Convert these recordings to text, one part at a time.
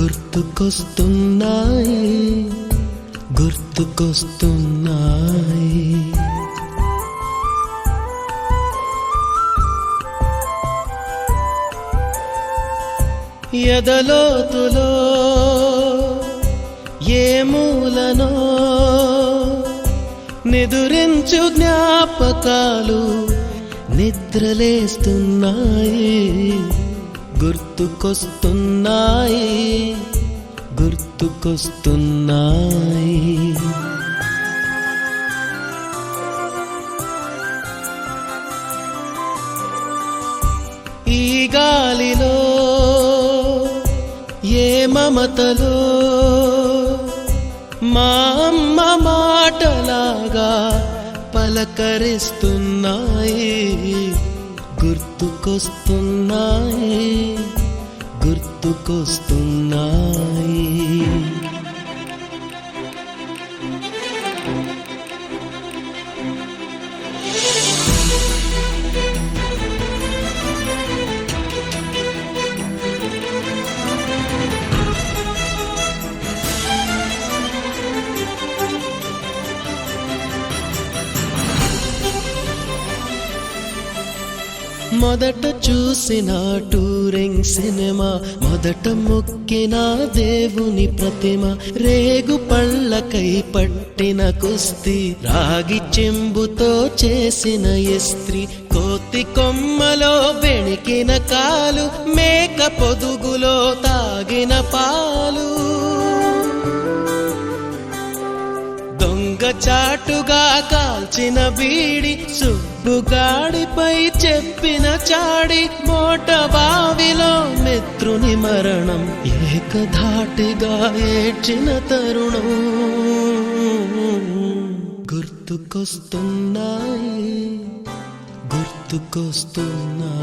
గుర్తుకొస్తున్నాయి గుర్తుకొస్తున్నాయి. ఎదలోతులో ఏ మూలనో నిదురించు జ్ఞాపకాలు నిద్రలేస్తున్నాయి. గుర్తుకొస్తున్నాయి గుర్తుకొస్తున్నాయి. ఈ గాలిలో ఏ మమతలో మా అమ్మ మాటలాగా పలకరిస్తున్నాయి. గుర్తుకొస్తున్నాయి గుర్తుకొస్తున్నాయి. మొదట చూసిన టూరింగ్ సినిమా, మొదట మొక్కిన దేవుని ప్రతిమ, రేగు పళ్ళకై పట్టిన కుస్తీ, రాగి చెంబుతో చేసిన ఇస్త్రీ, కోతి కొమ్మలో బెణికిన కాలు, మేక పొదుగులో తాగిన పాలు, దొంగ చాటుగా కాల్చిన బీడి, సుబ్బుగాడిపై చెప్పిన చాడి, మోట బావిలో మిత్రుని మరణం, ఏకధాటిగా ఏడ్చిన తరుణం. గుర్తుకొస్తున్నాయి గుర్తుకొస్తున్నాయి.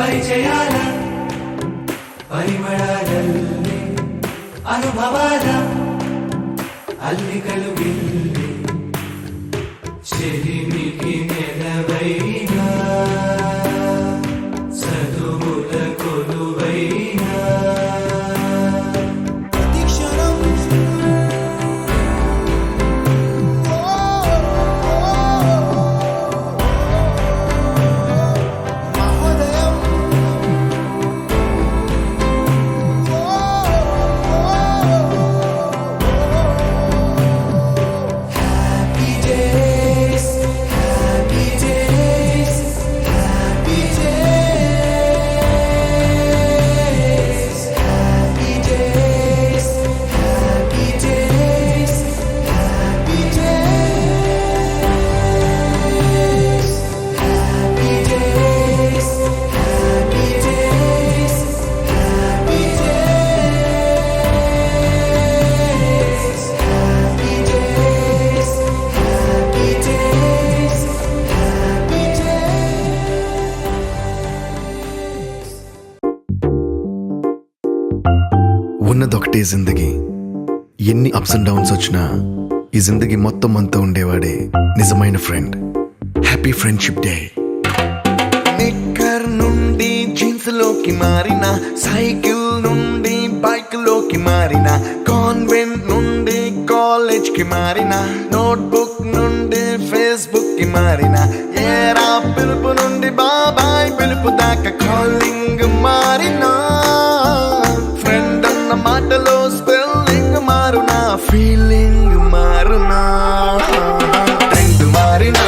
ಪರಿಚಯಾಲ ಪರಿಮಳದಲ್ಲಿ ಅನುಭವದ ಅಲ್ಲಿಗಲುಗಿಲ್ಲಿ చెలిమికి నెలవైనా చదువుల కొలువైనా ఉన్నదొకటే జిందగీ, ఎన్ని అప్స్ అండ్ డౌన్స్ వచ్చినా ఈ జిందగీ మొత్తం అంతా ఉండేవాడే నిజమైన ఫ్రెండ్. Happy friendship day. నిక్కర్ నుండి జీన్స్ లోకి మారిన, సైకిల్ నుండి బైక్ లోకి మారిన, కాన్వెంట్ నుండి కాలేజ్ కి మారిన, నోట్బుక్ నుండి ఫేస్బుక్ కి మారిన, ఏరా పిలుపు నుండి బాబాయ్ పిలుపు దాకా కాలింగ్ మారినా, మాటలో స్పెల్లింగ్ మారునా, ఫీలింగ్ మారునా, ట్రెండ్ మారినా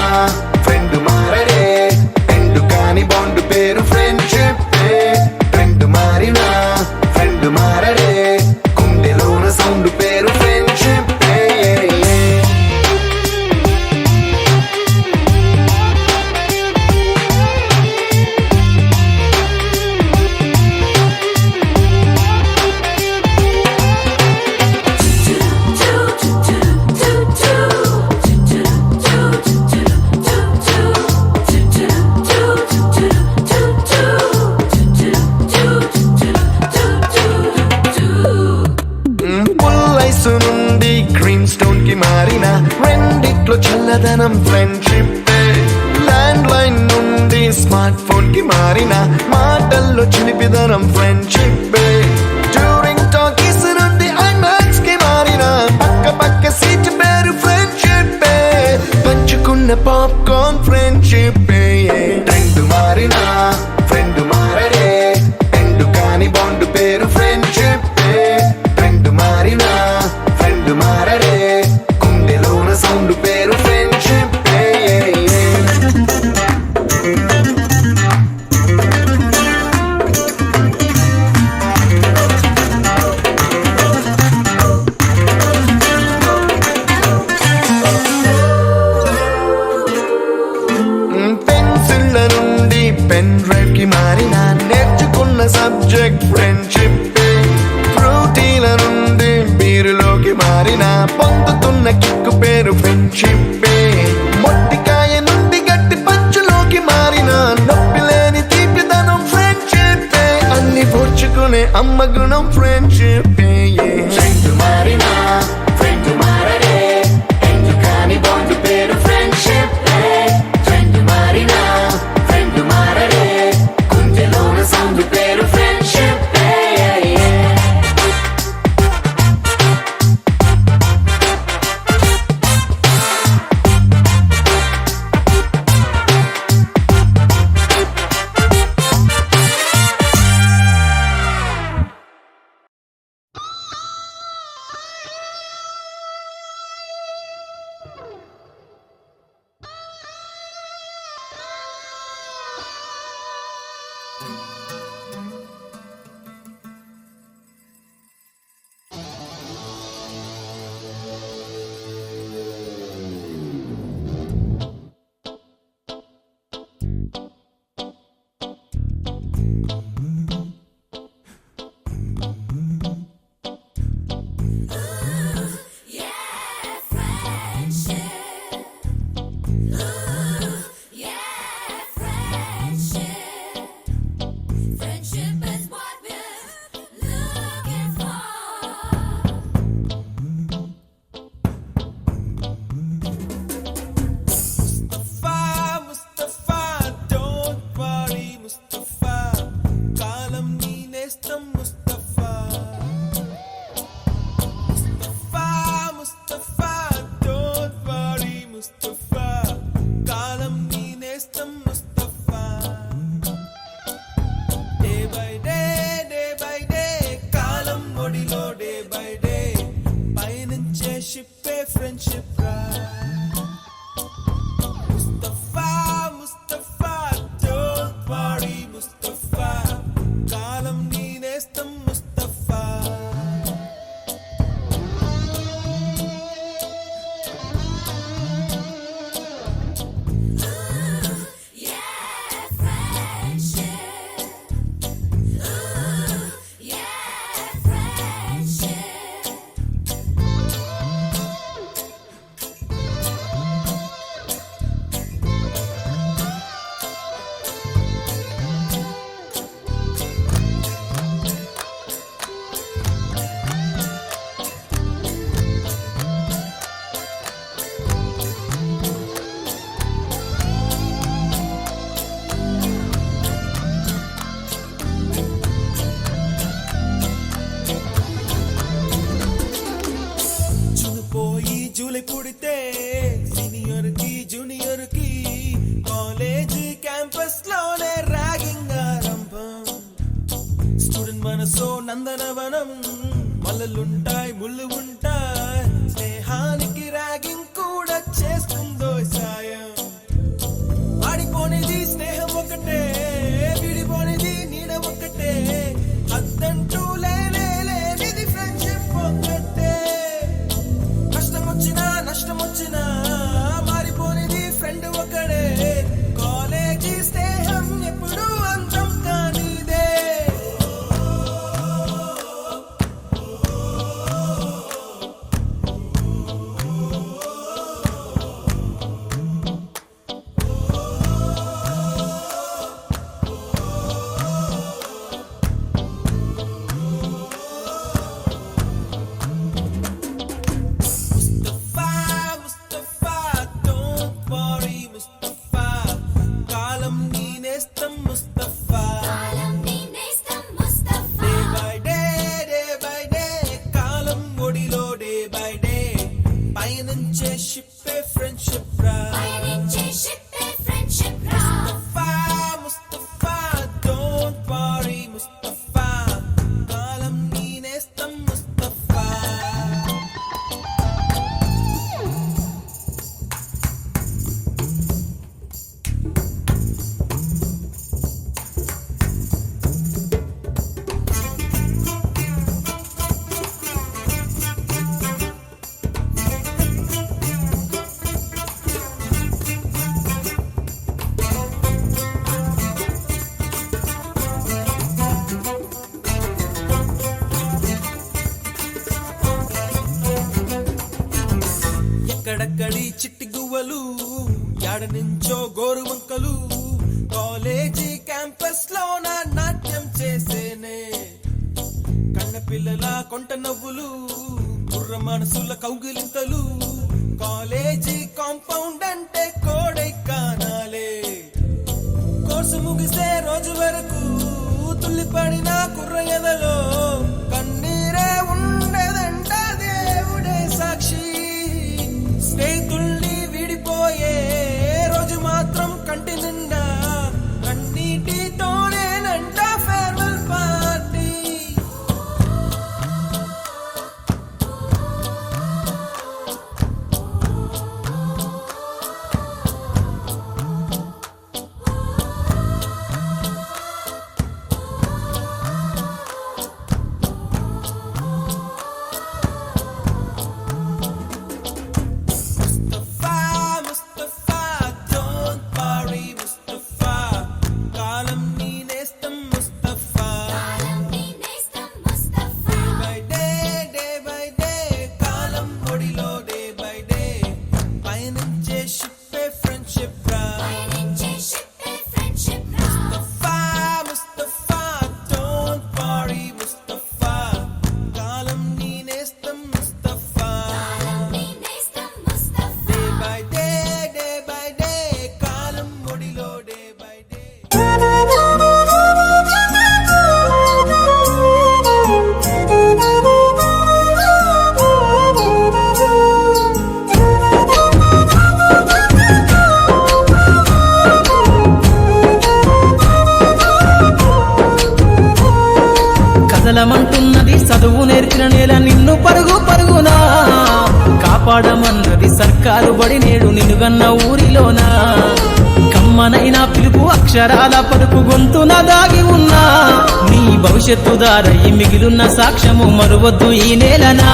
ఫ్రెండ్ మారడే, ట్రెండ్ కాని బాండ్ పేరు ఫ్రెండ్షిప్. ట్రెండ్ మారినా ఫ్రెండ్ మారడే, గుండెలోన సౌండ్ పేరు ఫ్రెండ్షిప్. నుండి గ్రీన్ స్టోన్ కి మారిన, రెండిట్లో చల్లదనం ఫ్రెండ్షిప్. ల్యాండ్ లైన్ నుండి స్మార్ట్ ఫోన్ కి మారిన, మాటల్లో చిలిపిదనం ఫ్రెండ్షిప్. డ్యూరింగ్ టాకీస్ నుండి ఐమాక్స్ కి మారిన, పక్క పక్క సీట్ పేరు ఫ్రెండ్షిప్. పంచుకున్న పాప్కార్న్ ఫ్రెండ్షిప్. ట్రెండ్ మారిన ఫ్రెండ్ మారడే, ట్రెండ్ కాని బాండ్ పేరు ఫ్రెండ్షిప్. ట్రెండ్ మారిన ఫ్రెండ్ మారడే, గుండెలోన సౌండ్ పేరు ఫ్రెండ్షిప్. పెన్సిళ్ళ నుండి పెన్ డ్రైవ్ కి మారిన, నేర్చుకున్న సబ్జెక్ట్ ఫ్రెండ్షిప్. ఫ్రూటీల నుండి బీరులోకి మారిన, పొందుతున్న కిక్కు పేరు ఫ్రెండ్షిప్. మొట్టికాయ నుండి గట్టి పంచులోకి మారిన, నొప్పి లేని తీపిదనం ఫ్రెండ్షిప్. అన్ని పోర్చుకునే అమ్మ గుణం ఫ్రెండ్షిప్. ఫ్రెండ్ మారిన ఫ్రెండ్ మారడే, ఫ్రెండ్ కాని బాండ్ పేరు ఫ్రెండ్షిప్. ఫ్రెండ్ మారిన ఫ్రెండ్ మారడే, గుండెలోన సౌండ్ పేరు ఫ్రెండ్షిప్. నందనవనం మల్లలుంటాయి ముళ్ళు ఉంటాయి స్నేహానికి ర్యాగింగ్ కూడా చేస్తుందో సాయం వాడిపోనిది స్నేహం ఒకటే విడిపోనిది నీడ ఒకటే అద్దంటూ లేనిది ఫ్రెండ్షిప్ ఒకటే కష్టం వచ్చినా నష్టం వచ్చినా మారిపోనిది ఫ్రెండ్ ఒకడే కాలేజీ స్నేహం ఎప్పుడు అంతం కానిదే ఎక్కడక్కడి చిట్టి గువ్వలు యాడ నుంచో గోరు వంకలు కాలేజీ క్యాంపస్ లో నా నాట్యం చేసేనే కన్న పిల్లల కొంట నవ్వులు కుర్ర మనసుల కౌగిలింతలు కాలేజీ కాంపౌండ్ అంటే కోడై కానాలే కోర్సు ముగిసే రోజు వరకు తుల్లిపడిన కుర్ర ఎదలో కన్నీరే ఉండేదంట దేవుడే సాక్షి స్నేహితుల్ని విడిపోయే రోజు మాత్రం కంటి నిండా కన్నీటితోనేనంట ఫేర్వెల్ పార్టీ కదలమంటున్నది చదువు నేర్చిన నేల నిన్ను పరుగు పరుగునా కాపాడమన్నది సర్కారు బడి నేడు నిలుగన్న ఊరిలోనా కమ్మనైనా పిలుపు అక్షరాల పలుకు గొంతున దాగి ఉన్నా నీ భవిష్యత్తు దారయి మిగిలున్న సాక్ష్యము మరువద్దు ఈ నేలనా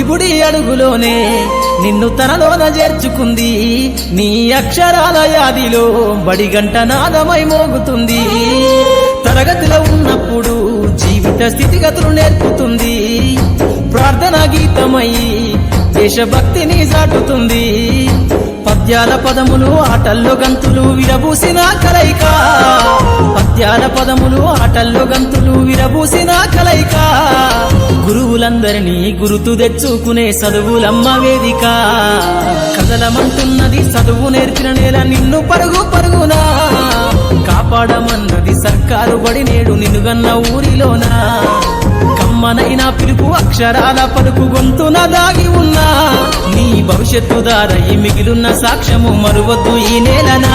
బుడి అడుగులోనే నిన్ను తనలోన చేర్చుకుంది నీ అక్షరాల యాదిలో బడిగంట నాదమై మోగుతుంది తరగతిలో ఉన్నప్పుడు జీవిత స్థితిగతులు నేర్పుతుంది ప్రార్థనా గీతమై దేశభక్తిని చాటుతుంది పద్యాల పదములు ఆటల్లో గంతులు విరబూసిన కలయిక పద్యాల పదములు ఆటల్లో గంతులు విరబూసిన కలయిక గురువులందరినీ గురుతు తెచ్చుకునే చదువులమ్మ వేదిక కదలమంటున్నది చదువు నేర్చిన నేల నిన్ను పరుగు పరుగునా కాపాడ కాపాడమన్నది సర్కారు బడి నేడు నిన్నుగన్న ఊరిలోనా కమ్మనైన పిలుపు అక్షరాల పలుకు గొంతున దాగి ఉన్నా నీ భవిష్యత్తు దారయి మిగిలున్న సాక్ష్యము మరువద్దు ఈ నేలనా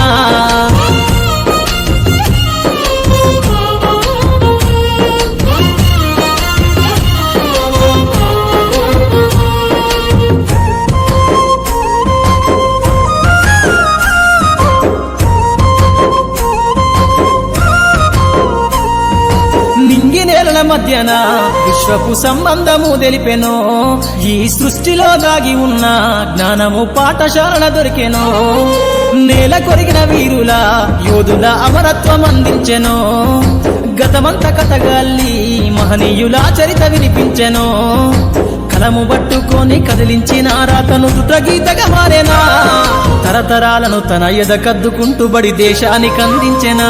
నింగి నేలల మధ్యన విశ్వపు సంబంధము తెలిపెనో ఈ సృష్టిలో దాగి ఉన్న జ్ఞానము పాఠశాలల దొరికెనో నేల కొరిగిన వీరుల యోధుల అమరత్వం అందించెనో గతమంత కథగాల్లి మహనీయుల చరిత వినిపించెనో కలము పట్టుకొని కదిలించిన రాతను గీతగా మారేనా తరతరాలను తన ఎద కద్దుకుంటూ బడి దేశానికి అందించెనా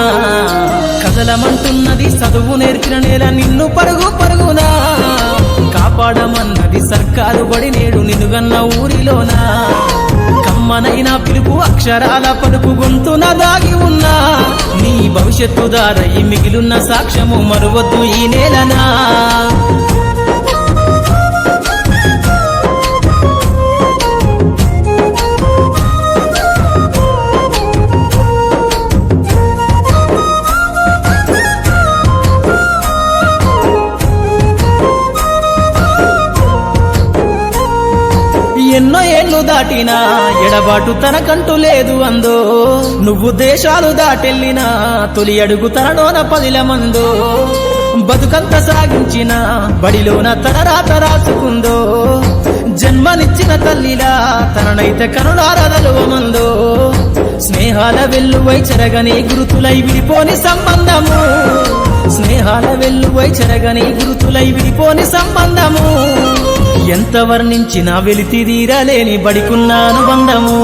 కదలమంటున్నది చదువు నేర్చిన నేల నిన్ను పరుగు పరుగునా కాపాడమన్నది సర్కారు బడి నేడు నిన్నుగన్న ఊరిలోనా కమ్మనైన పిలుపు అక్షరాల పలుకు గొంతున దాగి ఉన్నా నీ భవిష్యత్తు దారయి మిగిలున్న సాక్ష్యము మరువద్దు ఈ నేలనా ఎన్నో ఏళ్ళు దాటినా ఎడబాటు తనకంటూ లేదు అందో నువ్వు దేశాలు దాటెళ్ళినా తొలి అడుగు తనలోన 10 మందో బతుకంత సాగించిన బడిలోన తన రాత రాసుకుందో జన్మనిచ్చిన తల్లిలా తననైతే కనులారదలువమందో స్నేహాల వెల్లువై చెరగని గురుతులై విడిపోని సంబంధము స్నేహాల వెల్లువై చెరగని గురుతులై విడిపోని సంబంధము ఎంత వర్ణించినా వెలితిదీరలేని బడికున్న అనుబంధము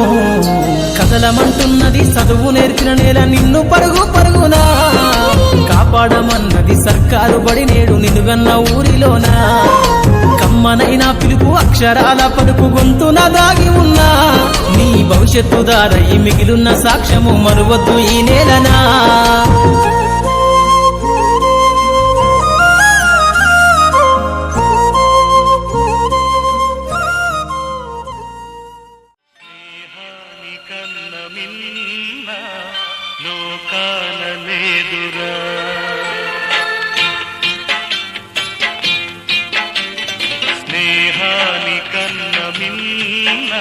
కదలమంటున్నది చదువు నేర్చిన నేల నిన్ను పరుగు పరుగునా కాపాడమన్నది సర్కారు బడి నేడు నిన్నుగన్న ఊరిలోనా కమ్మనైన పిలుపు అక్షరాల పలుకు గొంతున దాగి ఉన్నా నీ భవిష్యత్తు దారయి మిగిలున్న సాక్ష్యము మరువద్దు ఈ నేలనా స్నేహాని కన్న మిన్న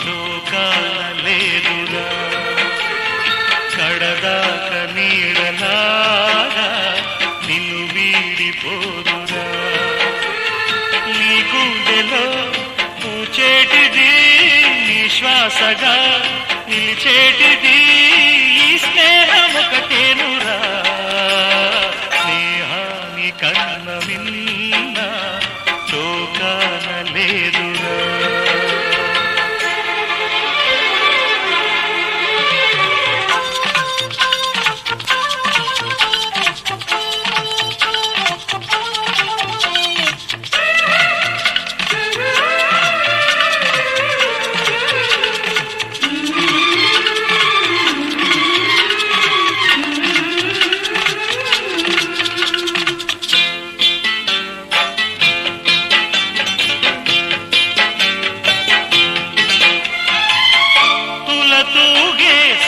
లోకాల లేదురా కడదాక నీడలాగా నిన్ను వీడిపోదురా నీ గుండెలో పూచేటిది నీ శ్వాసగా నిలిచేటిది ఈ స్నేహం ఒకటేనురా స్నేహాని కన్న మిన్న లోకాన లేదురా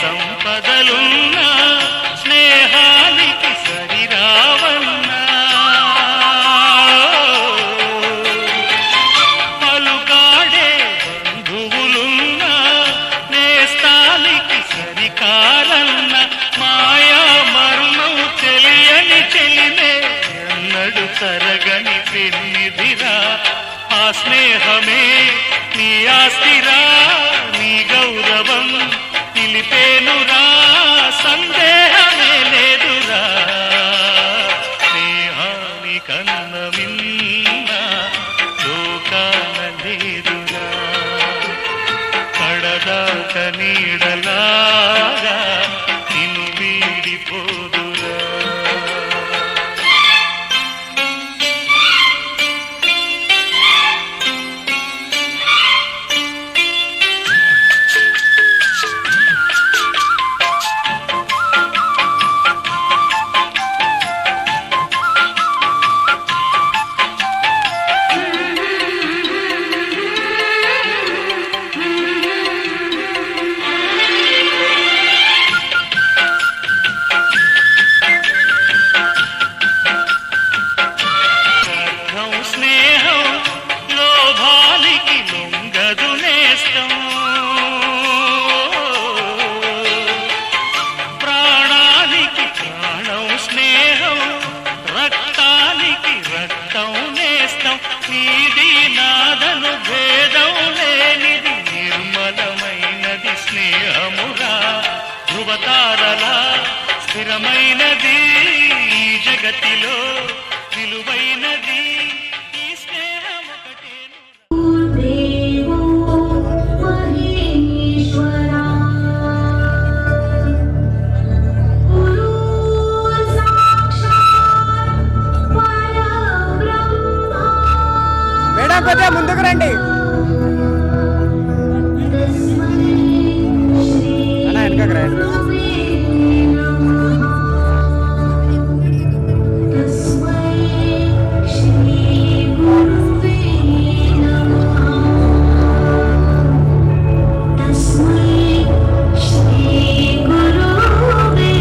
సంపదలున్నా స్నేహానికి సరిరావన్నా పలుకాడే బంధువులున్నా నేస్తానికి సరికారన్న మాయా మర్మం తెలియని చెలిమే ఎన్నడు తరగని పెన్నిదిరా ఆ స్నేహమే నీ ఆస్తిరా నీ గౌరవం నిలిపేనురా సందేహమే లేదురా స్నేహాని కన్న మిన్న లోకాన లేదురా కడదాక నీడలాగా నిన్ను వీడిపోదురా ధృవతారలా స్థిరమైనది ఈ జగతిలో విలువైనది ఈ స్నేహం ఒకటేను. देवो महेश्वरा गुरु साक्षात् परब्रह्मा మేడం కొద్దిగా ముందుకు రండి. అన్న వెనకకు రండి. तस्मै श्री गुरुवे नमः तस्मै श्री गुरुवे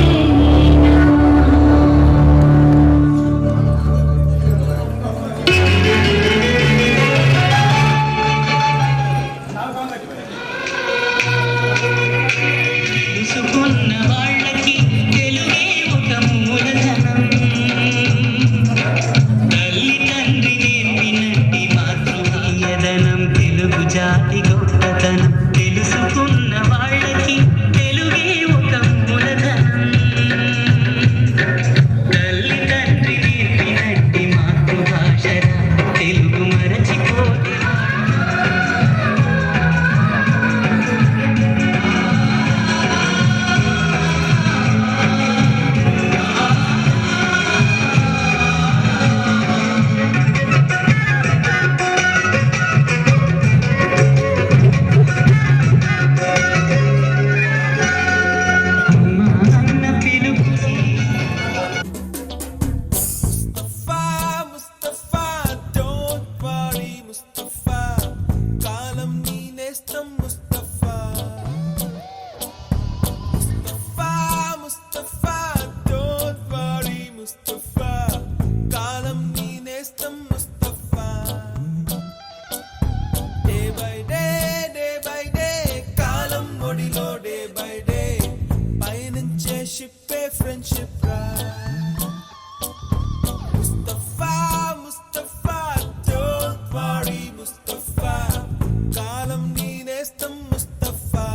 नमः తెలుసుకున్న వాళ్ళకి తెలుగే ఒక మూలధనం. తల్లి తండ్రి నేర్పినట్టి మాతృమీయదనం తెలుగు జాతి గొప్పతనం. తెలుసుకున్న వాళ్ళకి తెలుగే ఒక మూలధనం. తల్లి తండ్రి నేర్పినట్టి మాతృభాషరా తెలుగు మరచిపోతే అన్న పిలుపుకి ముస్తఫా ముస్తఫా డోంట్ వరీ ముస్తఫా కాలం నీ నేస్తం ముస్తఫా ముస్తఫా ముస్తఫా డోంట్ వరీ ముస్తఫా కాలం నీ నేస్తం ముస్తఫా డే బై డే కాలం ఒడిలో డే బై డే పయనించే షిప్పే ఫ్రెండ్షిప్ రా ముస్తఫా ముస్తఫా డోంట్ వరీ ముస్తఫా కాలం నీ నేస్తం ముస్తఫా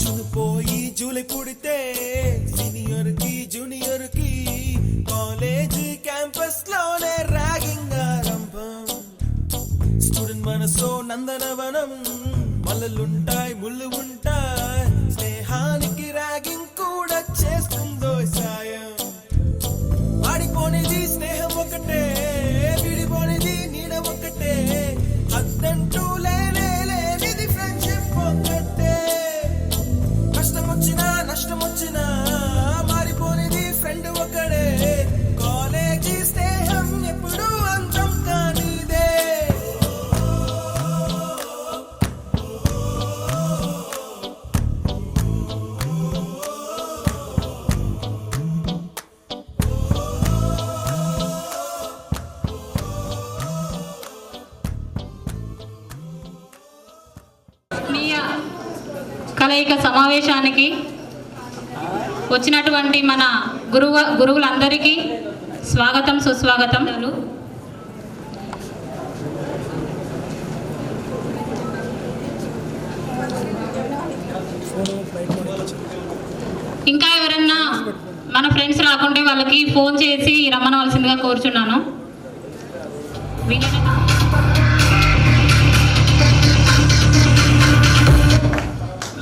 జూన్ పోయి జూలై పుడితే సీనియర్ కి జూనియర్ కి కాలేజ్ క్యాంపస్ లోనే ర్యాగింగ్ ఆరంభం. స్టూడెంట్ మనసో నందనవనం మల్లలుంటాయి ముళ్ళు ఉంటాయి స్నేహానికి ర్యాగింగ్ కూడా చేస్తుందో సాయం. ఆడిపోనిది స్నేహం ఒకటే విడిపోనిది నీడ ఒకటే అద్దంటూ లేనిది ఫ్రెండ్షిప్ ఒకటే. కష్టం వచ్చినా నష్టం వచ్చినా మారిపోనిది ఫ్రెండ్ ఒకడే కాలేజీ స్నేహం ఎప్పుడు అంతం కానిదే. ఆత్మీయ కలయిక సమావేశానికి వచ్చినటువంటి మన గురువులందరికీ స్వాగతం సుస్వాగతం. ఇంకా ఎవరన్నా మన ఫ్రెండ్స్ రాకుంటే వాళ్ళకి ఫోన్ చేసి రమ్మనవలసిందిగా కోరుచున్నాను.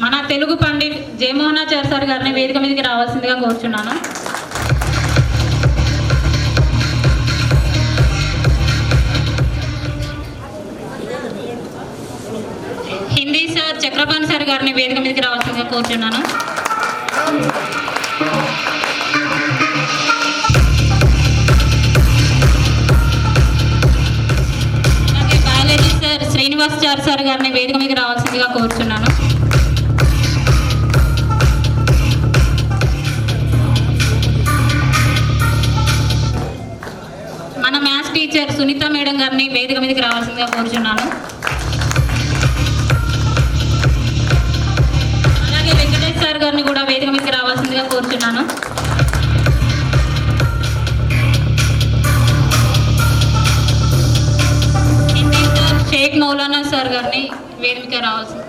మన తెలుగు పండిట్ జయమోహనాచార్య సార్ గారిని వేదిక మీదకి రావాల్సిందిగా కోరుచున్నాను. హిందీ సార్ చక్రపాణి సార్ గారిని వేదిక మీదకి రావాల్సిందిగా కోరుచున్నాను. అలాగే బయాలజీ సార్ శ్రీనివాసాచారి సార్ గారిని వేదిక మీదకి రావాల్సిందిగా కోరుచున్నాను. మన మ్యాథ్స్ టీచర్ సునీత మేడం గారిని వేదిక మీదకి రావాల్సిందిగా కోరుచున్నాను. అలాగే వెంకటేష్ సార్ గారిని కూడా వేదిక మీదకి రావాల్సిందిగా కోరుచున్నాను. Hindi sir shake Maulana sir గారిని వేదిక రావాల్సింది.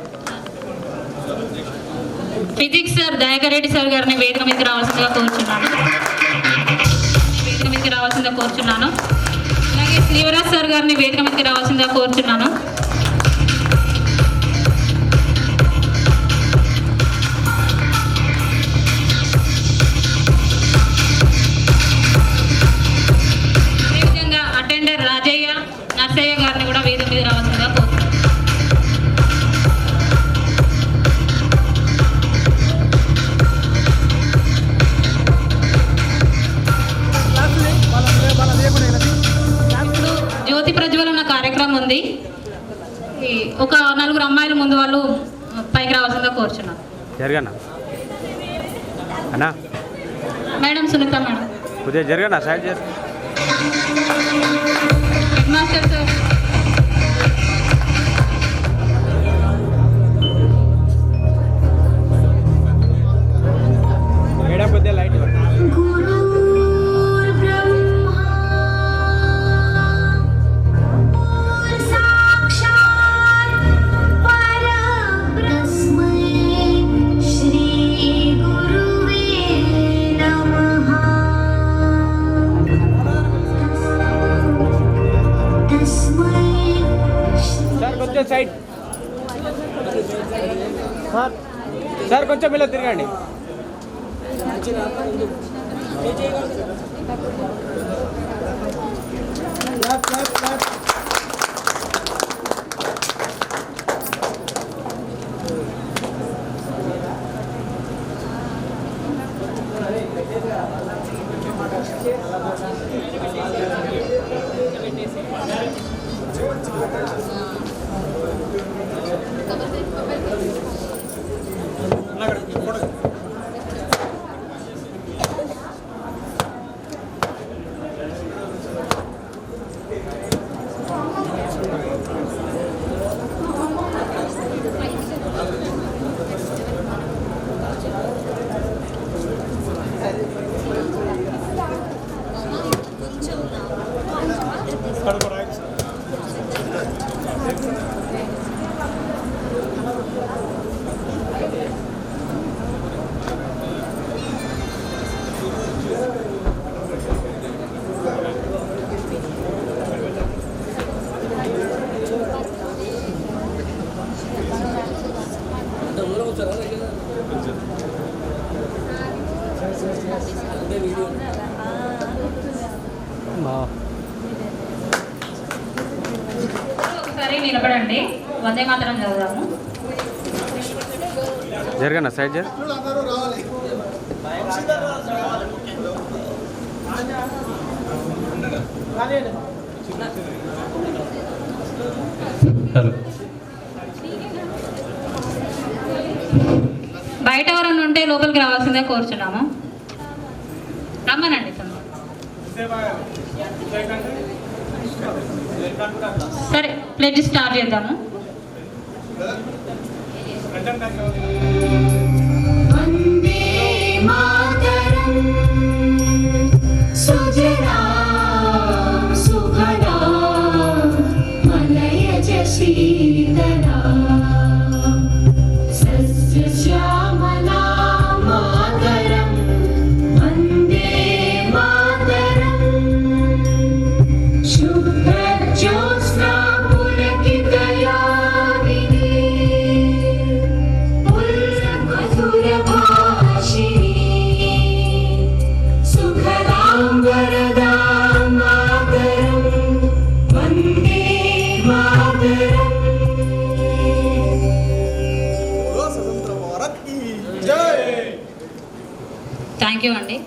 Physics sir Dayakar Reddy sir గారిని వేదిక మీదకి రావాల్సిందిగా కోరుచున్నాను. వేదిక మీదకి రావాల్సిందిగా కోరుచున్నాను. అలాగే శ్రీవరాజ్ సార్ గారిని వేదిక మీదకి రావాల్సిందిగా కోరుచున్నాను. అదేవిధంగా అటెండర్ రాజయ్య నర్సయ్య గారిని కూడా వేదిక మీద రావాల్సిందిగా కోరుచున్నాను. ఇప్పుడు జ్యోతి ప్రజ్వలన కార్యక్రమం ఉంది. ఒక 4 అమ్మాయిల ముందు వాళ్ళు పైకి రావాల్సిందిగా కోరుచున్నాను. జరగనా అన్నా మేడం సునీత మేడం, కొద్దిగా జరగనా సైడ్ చేసి. హెడ్ మాస్టర్ సార్, మేడం కొద్దిగా లైట్ गुरुर्ब्रह्मा साक्षात् परब्रह्मै श्री गुरुवे नमः तस्मै సార్ కొంచెం సైడ్ సార్ కొంచెం ఇలా తిరగండి. ఒకసారి నిలబడండి, వందే మాతరం చదువుదాము. జరగనా సైడ్ జర. బయట ఎవరన్నా ఉంటే లోపలికి రావాల్సిందే కోరుచున్నాము. రమ్మనండి సరే, ప్లెడ్జ్ స్టార్ట్ చేద్దాము. वन्दे मातरम् सुजला सुफला मलयज शीतला सस्यश्यामला मातरम् वन्दे मातरम् शुभ्रज्योत्स्ना पुलकितयामिनी सुखदां वरदां मातरं वन्दे मातरम् థ్యాంక్ యూ అండి.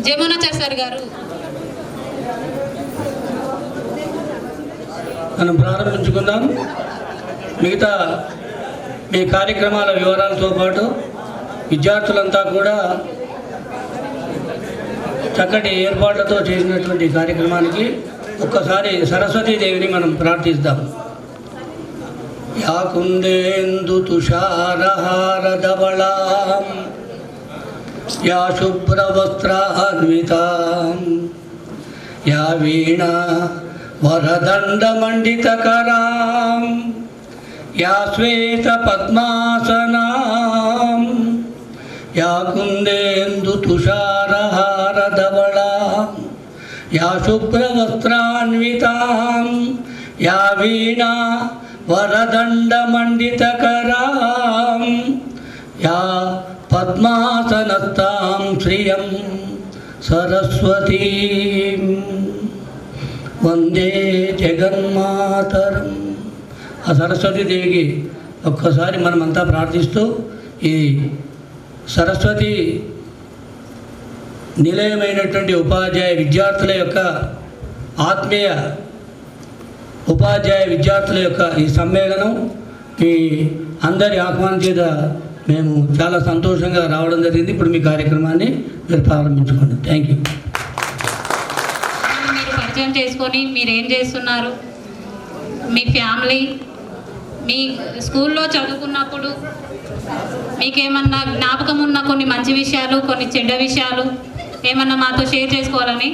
జమునాచారి సార్ గారు మనం ప్రారంభించుకుందాం. మిగతా ఈ కార్యక్రమాల వివరాలతో పాటు విద్యార్థులంతా కూడా చక్కటి ఏర్పాట్లతో చేసినటువంటి కార్యక్రమానికి ఒక్కసారి సరస్వతీదేవిని మనం ప్రార్థిస్తాం. యా కుందేందు తుషారహారధవళాం యా శుభ్రవస్త్రాన్వితాం యా వీణా వరదండమండితకరాం యా శ్వేత పద్మాసనాం యా కుందేందు తుషారహారధవళాం యా శుభ్రవస్త్రాన్వితాం యా వీణా వరదండమండితకరాం యా పద్మాసనస్తాం శ్రియం సరస్వతీం వందే జగన్మాతరం. ఆ సరస్వతీదేవికి ఒక్కసారి మనమంతా ప్రార్థిస్తూ ఈ సరస్వతి నిలయమైనటువంటి ఉపాధ్యాయ విద్యార్థుల యొక్క ఆత్మీయ ఉపాధ్యాయ విద్యార్థుల యొక్క ఈ సమ్మేళనం మీ అందరి ఆహ్వానం చేత మేము చాలా సంతోషంగా రావడం జరిగింది. ఇప్పుడు మీ కార్యక్రమాన్ని మీరు ప్రారంభించుకోండి. Thank you. మీరు పరిచయం చేసుకొని మీరు ఏం చేస్తున్నారు, మీ ఫ్యామిలీ, మీ స్కూల్లో చదువుకున్నప్పుడు మీకేమన్నా జ్ఞాపకం ఉన్న కొన్ని మంచి విషయాలు, కొన్ని చెడ్డ విషయాలు ఏమన్నా మాతో షేర్ చేసుకోవాలని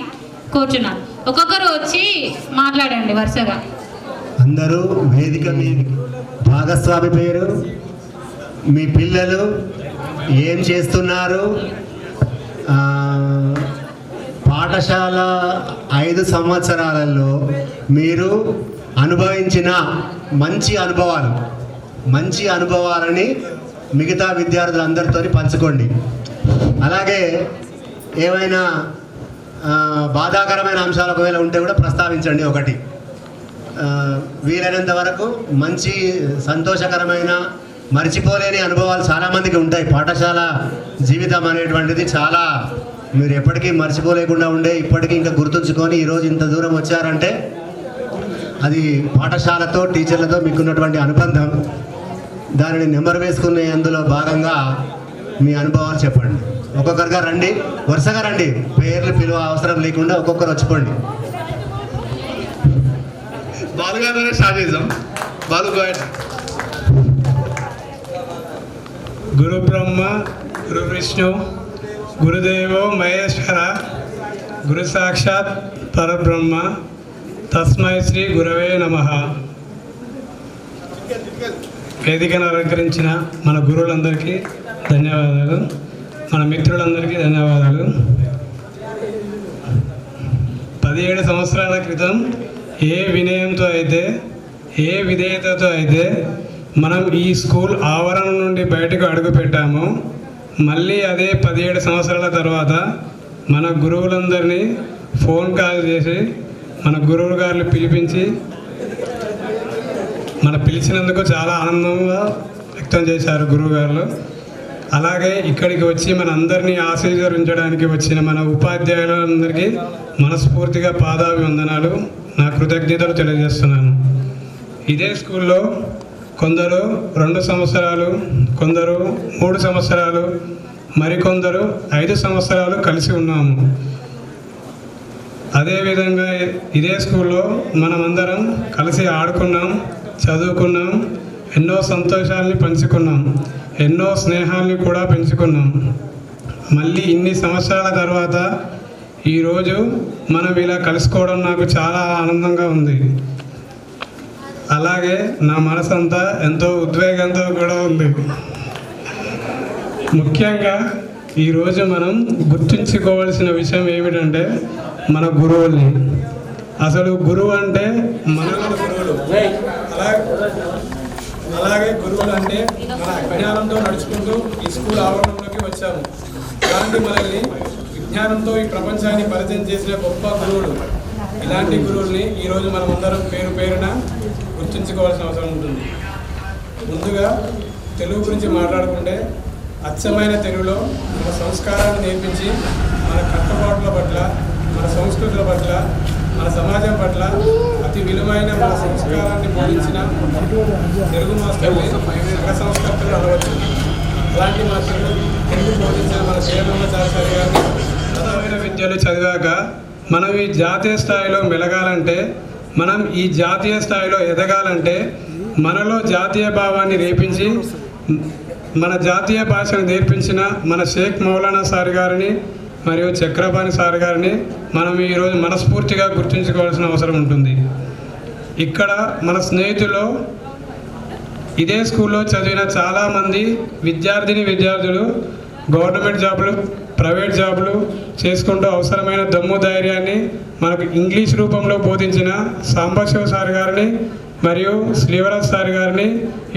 కోరుచున్నాను. ఒక్కొక్కరు వచ్చి మాట్లాడండి వరుసగా. అందరూ వేదిక మీ భాగస్వామి పేరు, మీ పిల్లలు ఏం చేస్తున్నారు, పాఠశాల 5 సంవత్సరాలలో మీరు అనుభవించిన మంచి అనుభవాలని మిగతా విద్యార్థులందరితో పంచుకోండి. అలాగే ఏవైనా బాధాకరమైన అంశాలు ఒకవేళ ఉంటే కూడా ప్రస్తావించండి. ఒకటి వీలైనంత వరకు మంచి సంతోషకరమైన మర్చిపోలేని అనుభవాలు చాలామందికి ఉంటాయి. పాఠశాల జీవితం అనేటువంటిది చాలా మీరు ఎప్పటికీ మర్చిపోలేకుండా ఉండే, ఇప్పటికీ ఇంకా గుర్తుంచుకొని ఈరోజు ఇంత దూరం వచ్చారంటే అది పాఠశాలతో టీచర్లతో మీకున్నటువంటి అనుబంధం. దానిని నెంబర్ వేసుకునే అందులో భాగంగా మీ అనుభవాలు చెప్పండి. ఒక్కొక్కరుగా రండి, వరుసగా రండి, పేర్లు పిలువ అవసరం లేకుండా ఒక్కొక్కరు వచ్చిపోండి. బాలుగానే స్టార్ట్ చేద్దాం. బాలు గాడ్. గురు బ్రహ్మ గురు విష్ణు గురుదేవో మహేశ్వర గురు సాక్షాత్ పరబ్రహ్మ తస్మై శ్రీ గురవే నమః. వేదికను అలంకరించిన మన గురువులందరికీ ధన్యవాదాలు, మన మిత్రులందరికీ ధన్యవాదాలు. 17 సంవత్సరాల క్రితం ఏ వినయంతో అయితే, ఏ విధేయతతో అయితే మనం ఈ స్కూల్ ఆవరణం నుండి బయటకు అడుగుపెట్టామో, మళ్ళీ అదే 17 సంవత్సరాల తర్వాత మన గురువులందరినీ ఫోన్ కాల్ చేసి మన గురువు గారిని పిలిపించి పిలిచినందుకు చాలా ఆనందంగా వ్యక్తం చేశారు గురువుగారు. అలాగే ఇక్కడికి వచ్చి మన అందరినీ ఆశీర్వదించడానికి వచ్చిన మన ఉపాధ్యాయులందరికీ మనస్ఫూర్తిగా పాదాభివందనాలు, నా కృతజ్ఞతలు తెలియజేస్తున్నాను. ఇదే స్కూల్లో కొందరు 2 సంవత్సరాలు, కొందరు 3 సంవత్సరాలు, మరికొందరు 5 సంవత్సరాలు కలిసి ఉన్నాము. అదేవిధంగా ఇదే స్కూల్లో మనమందరం కలిసి ఆడుకున్నాం, చదువుకున్నాం, ఎన్నో సంతోషాలని పంచుకున్నాం, ఎన్నో స్నేహాల్ని కూడా పెంచుకున్నాం. మళ్ళీ ఇన్ని సంవత్సరాల తర్వాత ఈరోజు మనం ఇలా కలుసుకోవడం నాకు చాలా ఆనందంగా ఉంది. అలాగే నా మనసంతా ఎంతో ఉద్వేగంతో కూడా ఉంది. ముఖ్యంగా ఈరోజు మనం గుర్తుంచుకోవాల్సిన విషయం ఏమిటంటే మన గురువుల్ని. అసలు గురువు అంటే మనలో గురువులు, అలాగే గురువులు అంటే మన విజ్ఞానంతో నడుచుకుంటూ ఈ స్కూల్ ఆవరణంలోకి వచ్చాము. ఇలాంటి మనల్ని విజ్ఞానంతో ఈ ప్రపంచాన్ని పరిచయం చేసిన గొప్ప గురువులు. ఇలాంటి గురువుల్ని ఈరోజు మనం అందరం పేరు పేరున గుర్తుంచుకోవాల్సిన అవసరం ఉంటుంది. ముందుగా తెలుగు గురించి మాట్లాడుకుంటే అచ్చమైన తెలుగులో మన సంస్కారాన్ని నేర్పించి మన కట్టుబాట్ల పట్ల, మన సంస్కృతుల పట్ల, మన సమాజం పట్ల అతి విలువైన మన సంస్కారాన్ని బోధించిన తెలుగు మాస్టర్ని సంఘ సంస్కర్తలు అనవచ్చు. అలాంటి మాస్టర్లు తెలుగు బోధించిన మన శ్రీరామాచార్య గారిని ఉన్నతమైన విద్యలు చదివాక మనం ఈ జాతీయ స్థాయిలో మెలగాలంటే, మనం ఈ జాతీయ స్థాయిలో ఎదగాలంటే మనలో జాతీయ భావాన్ని రేపించి మన జాతీయ భాషను నేర్పించిన మన షేక్ మౌలానా సార్ గారిని మరియు చక్రపాణి సార్ గారిని మనం ఈరోజు మనస్ఫూర్తిగా గుర్తుంచుకోవాల్సిన అవసరం ఉంటుంది. ఇక్కడ మన స్నేహితులు ఇదే స్కూల్లో చదివిన చాలామంది విద్యార్థులు గవర్నమెంట్ జాబులు, ప్రైవేట్ జాబులు చేసుకుంటూ అవసరమైన దమ్ము ధైర్యాన్ని మనకు ఇంగ్లీష్ రూపంలో బోధించిన సాంబశివ సార్ గారిని మరియు శ్రీవరాజ్ సార్ గారిని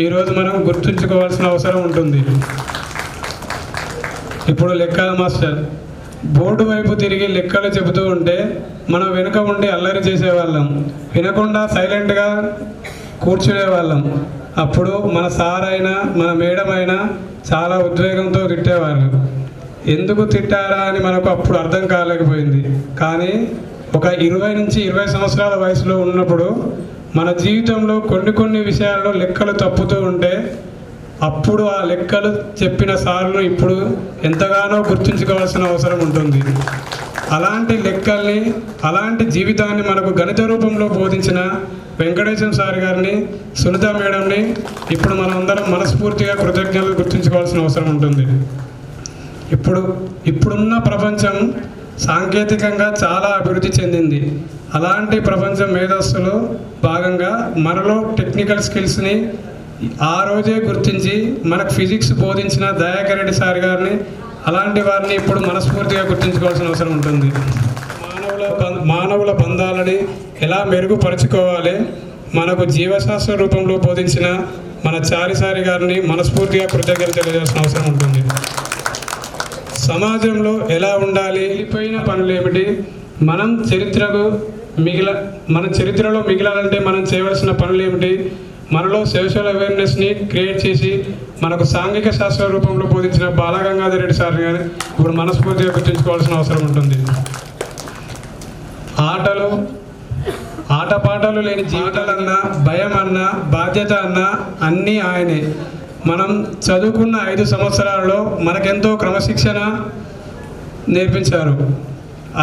ఈరోజు మనం గుర్తుంచుకోవాల్సిన అవసరం ఉంటుంది. ఇప్పుడు లెక్కల మాస్టర్ బోర్డు వైపు తిరిగి లెక్కలు చెబుతూ ఉంటే మనం వెనుక ఉండి అల్లరి చేసేవాళ్ళం, వినకుండా సైలెంట్గా కూర్చునేవాళ్ళం. అప్పుడు మన సార్ అయినా మన మేడం అయినా చాలా ఉద్వేగంతో తిట్టేవాళ్ళు. ఎందుకు తిట్టారా అని మనకు అప్పుడు అర్థం కాలేకపోయింది. కానీ ఒక 20 నుంచి 20 సంవత్సరాల వయసులో ఉన్నప్పుడు మన జీవితంలో కొన్ని విషయాల్లో లెక్కలు తప్పుతూ ఉంటే అప్పుడు ఆ లెక్కలు చెప్పిన సార్లు ఇప్పుడు ఎంతగానో గుర్తుంచుకోవాల్సిన అవసరం ఉంటుంది. అలాంటి లెక్కల్ని, అలాంటి జీవితాన్ని మనకు గణిత రూపంలో బోధించిన వెంకటేశం సార్ గారిని, సునీత మేడంని ఇప్పుడు మనందరం మనస్ఫూర్తిగా కృతజ్ఞతలు గుర్తుంచుకోవాల్సిన అవసరం ఉంటుంది. ఇప్పుడున్న ప్రపంచం సాంకేతికంగా చాలా అభివృద్ధి చెందింది. అలాంటి ప్రపంచం మేధస్సులో భాగంగా మనలో టెక్నికల్ స్కిల్స్ని ఆ రోజే గుర్తించి మనకు ఫిజిక్స్ బోధించిన దయాకర్ రెడ్డి సార్ గారిని, అలాంటి వారిని ఇప్పుడు మనస్ఫూర్తిగా గుర్తుంచుకోవాల్సిన అవసరం ఉంటుంది. మానవుల బంధాలని ఎలా మెరుగుపరుచుకోవాలి మనకు జీవశాస్త్ర రూపంలో బోధించిన మన చారిసారి గారిని మనస్ఫూర్తిగా కృతజ్ఞతలు తెలియజేయాల్సిన అవసరం ఉంటుంది. సమాజంలో ఎలా ఉండాలి, వెళ్ళిపోయిన పనులు ఏమిటి, మన చరిత్రలో మిగిలాలంటే మనం చేయవలసిన పనులు ఏమిటి, మనలో సోషల్ అవేర్నెస్ని క్రియేట్ చేసి మనకు సాంఘిక శాస్త్ర రూపంలో బోధించిన బాలగంగాధర్ రెడ్డి సార్ గారిని ఇప్పుడు మనస్ఫూర్తిగా గుర్తుంచుకోవాల్సిన అవసరం ఉంటుంది. ఆటపాటలు లేని జీవితాలన్నా, భయం అన్నా, బాధ్యత అన్నా అన్నీ ఆయనే. మనం చదువుకున్న 5 సంవత్సరాలలో మనకెంతో క్రమశిక్షణ నేర్పించారు.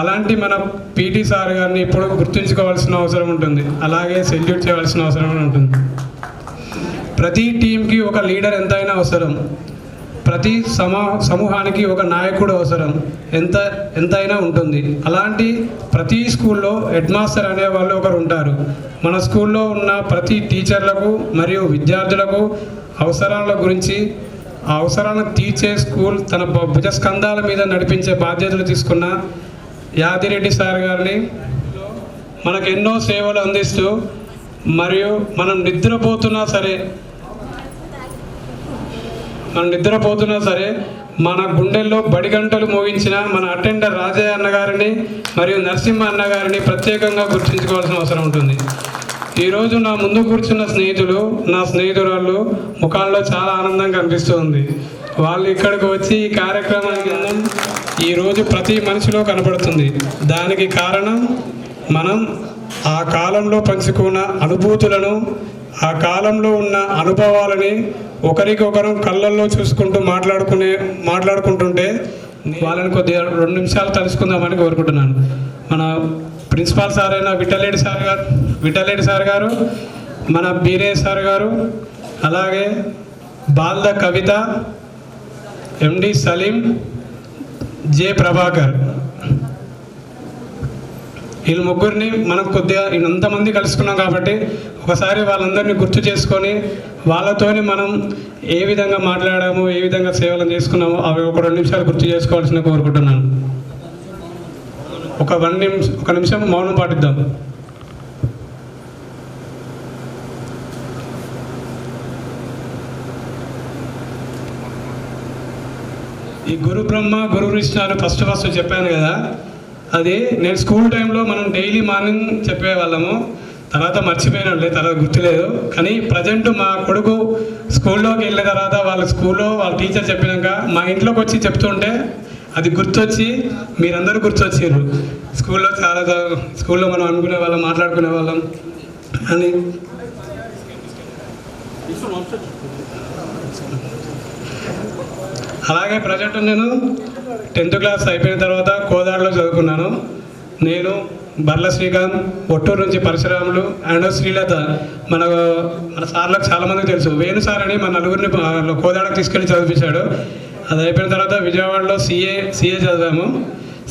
అలాంటి మన పీటీ సార్ గారిని ఇప్పుడు గుర్తుంచుకోవాల్సిన అవసరం ఉంటుంది. అలాగే సెల్యూట్ చేయవలసిన అవసరం ఉంటుంది. ప్రతి టీంకి ఒక లీడర్ ఎంతైనా అవసరం, ప్రతి సమూహానికి ఒక నాయకుడు అవసరం ఎంతైనా ఉంటుంది. అలాంటి ప్రతి స్కూల్లో హెడ్ మాస్టర్ అనేవాళ్ళు ఒకరు ఉంటారు. మన స్కూల్లో ఉన్న ప్రతి టీచర్లకు మరియు విద్యార్థులకు అవసరాల గురించి, ఆ అవసరాలను తీర్చే స్కూల్ తన భుజస్కంధాల మీద నడిపించే బాధ్యతలు తీసుకున్న యాదిరెడ్డి సార్ గారిని మనకు ఎన్నో సేవలు అందిస్తూ, మరియు మనం నిద్రపోతున్నా సరే మన గుండెల్లో బడిగంటలు మోగించిన మన అటెండర్ రాజయ్య అన్నగారిని మరియు నరసింహ అన్నగారిని ప్రత్యేకంగా గుర్తుంచుకోవాల్సిన అవసరం ఉంటుంది. ఈరోజు నా ముందు కూర్చున్న స్నేహితులు, నా స్నేహితురాళ్ళు ముఖాల్లో చాలా ఆనందంగా కనిపిస్తుంది. వాళ్ళు ఇక్కడికి వచ్చి ఈ కార్యక్రమానికి ఈరోజు ప్రతి మనిషిలో కనపడుతుంది. దానికి కారణం మనం ఆ కాలంలో పంచుకున్న అనుభూతులను, ఆ కాలంలో ఉన్న అనుభవాలని ఒకరికొకరు కళ్ళల్లో చూసుకుంటూ మాట్లాడుకుంటుంటే వాళ్ళని కొద్దిగా 2 నిమిషాలు తెలుసుకుందామని కోరుకుంటున్నాను. మన ప్రిన్సిపాల్ సార్ అయిన విఠలరెడ్డి సార్ గారు, మన బీరయ్య సార్ గారు, అలాగే బాల్ద కవిత, ఎండి సలీం, జే ప్రభాకర్, వీళ్ళు ముగ్గురిని మనం కొద్దిగా ఇంతమంది కలుసుకున్నాం కాబట్టి ఒకసారి వాళ్ళందరినీ గుర్తు చేసుకొని వాళ్ళతోని మనం ఏ విధంగా మాట్లాడాము, ఏ విధంగా సేవలను చేసుకున్నామో అవి ఒక 2 నిమిషాలు గుర్తు చేసుకోవాల్సిన కోరుకుంటున్నాను. ఒక నిమిషం మౌనం పాటిద్దాం. ఈ గురు బ్రహ్మ గురు విష్ణు అని ఫస్ట్ చెప్పాను కదా, అది నేను స్కూల్ టైంలో మనం డైలీ మార్నింగ్ చెప్పేవాళ్ళము. తర్వాత మర్చిపోయినండి, తర్వాత గుర్తులేదు. కానీ ప్రజెంట్ మా కొడుకు స్కూల్లోకి వెళ్ళిన తర్వాత వాళ్ళ స్కూల్లో వాళ్ళ టీచర్ చెప్పినాక మా ఇంట్లోకి వచ్చి చెప్తుంటే అది గుర్తొచ్చి మీరందరూ గుర్తొచ్చారు. స్కూల్లో మనం అనుకునే వాళ్ళం, మాట్లాడుకునే వాళ్ళం అని. అలాగే ప్రజెంట్ నేను 10th క్లాస్ అయిపోయిన తర్వాత కోదాడలో చదువుకున్నాను. నేను బర్ల శ్రీకాంత్, ఒట్టూరు నుంచి పరశురాములు అండ్ శ్రీలత. మన సార్లకు చాలామందికి తెలుసు. వేణు సార్ అని మన నలుగురిని కోదాడకు తీసుకెళ్ళి చదివించాడు. అది అయిపోయిన తర్వాత విజయవాడలో సిఏ చదివాము.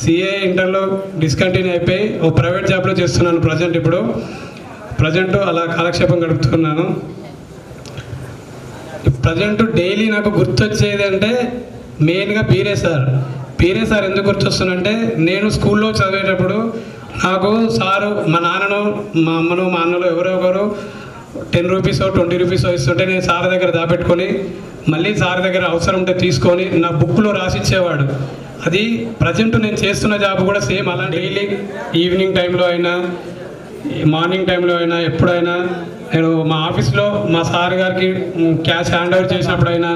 సిఏ ఇంటర్లో డిస్కంటిన్యూ అయిపోయి ఓ ప్రైవేట్ జాబ్లో చేస్తున్నాను ప్రజెంట్ అలా కాలక్షేపం గడుపుతున్నాను. ప్రజెంట్ డైలీ నాకు గుర్తొచ్చేది అంటే మెయిన్గా పీరే సార్ ఎందుకు గుర్తొస్తుందంటే, నేను స్కూల్లో చదివేటప్పుడు నాకు సారు మా నాన్నను, మా అమ్మను, మా అన్నలు ఎవరో ఒకరు 10 రూపీసో 20 రూపీసో ఇస్తుంటే నేను సార్ దగ్గర దాపెట్టుకొని మళ్ళీ సార్ దగ్గర అవసరం ఉంటే తీసుకొని నా బుక్లో రాసిచ్చేవాడు. అది ప్రజెంట్ నేను చేస్తున్న జాబ్ కూడా సేమ్ అలా. డైలీ ఈవినింగ్ టైంలో అయినా మార్నింగ్ టైంలో అయినా ఎప్పుడైనా నేను మా ఆఫీస్లో మా సార్ గారికి క్యాష్ హ్యాండ్ ఓవర్ చేసినప్పుడైనా,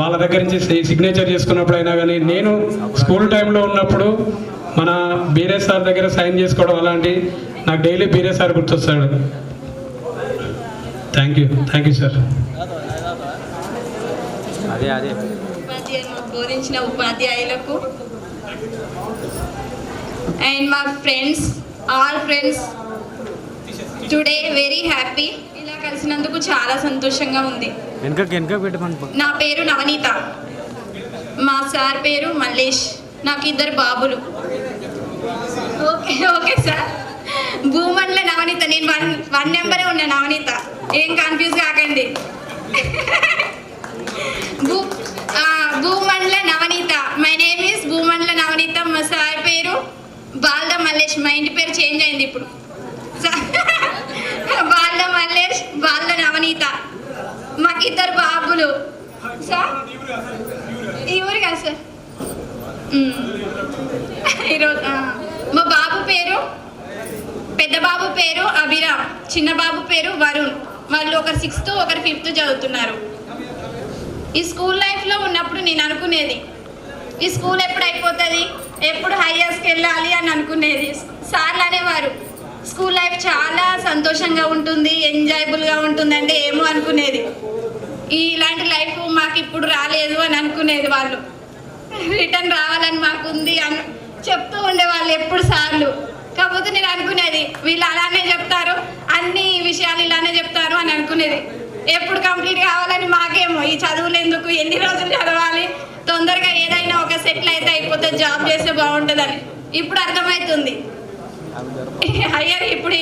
వాళ్ళ దగ్గర నుంచి సిగ్నేచర్ చేసుకున్నప్పుడైనా కానీ, నేను స్కూల్ టైంలో ఉన్నప్పుడు మన బీరే సార్ దగ్గర సైన్ చేసుకోవడం అలాంటి నాకు డైలీ బీరే సార్ గుర్తొస్తాడు. Thank you sir. బోధించిన ఉపాధ్యాయులకు అండ్ మా friends, all friends, today very happy. ఇలా కలిసినందుకు చాలా సంతోషంగా ఉంది. నా పేరు నవనీత, మా సార్ పేరు మల్లేష్, నాకు 2 బాబులు. Okay sir. భూమండల నవనీత, నేను వన్ నెంబరే ఉన్నా నవనీత, ఏం కన్ఫ్యూజ్ కాకండి. భూమండల నవనీత, మై నేమ్ ఈస్ భూమండల నవనీత. మా సార్ పేరు బాల్ద మల్లేష్. మా ఇంటి పేరు చేంజ్ అయింది ఇప్పుడు. బాల్ద మల్లేష్, బాల్ద నవనీత. మాకు 2 బాబులు సార్. ఈ ఊరు కదా సార్. ఈరోజు మా బాబు పేరు, పెద్ద బాబు పేరు అభిరామ్, చిన్న బాబు పేరు వరుణ్. వాళ్ళు ఒకరు 6th, ఒకరు 5th చదువుతున్నారు. ఈ స్కూల్ లైఫ్లో ఉన్నప్పుడు నేను అనుకునేది, ఈ స్కూల్ ఎప్పుడు అయిపోతుంది, ఎప్పుడు హైయర్స్కి వెళ్ళాలి అని అనుకునేది. సార్లు అనేవారు స్కూల్ లైఫ్ చాలా సంతోషంగా ఉంటుంది, ఎంజాయబుల్గా ఉంటుంది అంటే ఏమో అనుకునేది. ఇలాంటి లైఫ్ మాకు ఇప్పుడు రాలేదు అని అనుకునేది. వాళ్ళు రిటర్న్ రావాలని మాకుంది అని చెప్తూ ఉండేవాళ్ళు ఎప్పుడు సార్లు. కాకపోతే నేను అనుకునేది వీళ్ళు అలానే చెప్తారు, అన్ని విషయాలు ఇలానే చెప్తారు అని అనుకునేది. ఎప్పుడు కంప్లీట్ కావాలని మాకేమో ఈ చదువులు ఎందుకు, ఎన్ని రోజులు చదవాలి, తొందరగా ఏదైనా ఒక సెటిల్ అయితే అయిపోతే జాబ్ చేస్తే బాగుంటుందని ఇప్పుడు అర్థమవుతుంది. హయ్యర్ ఇప్పుడు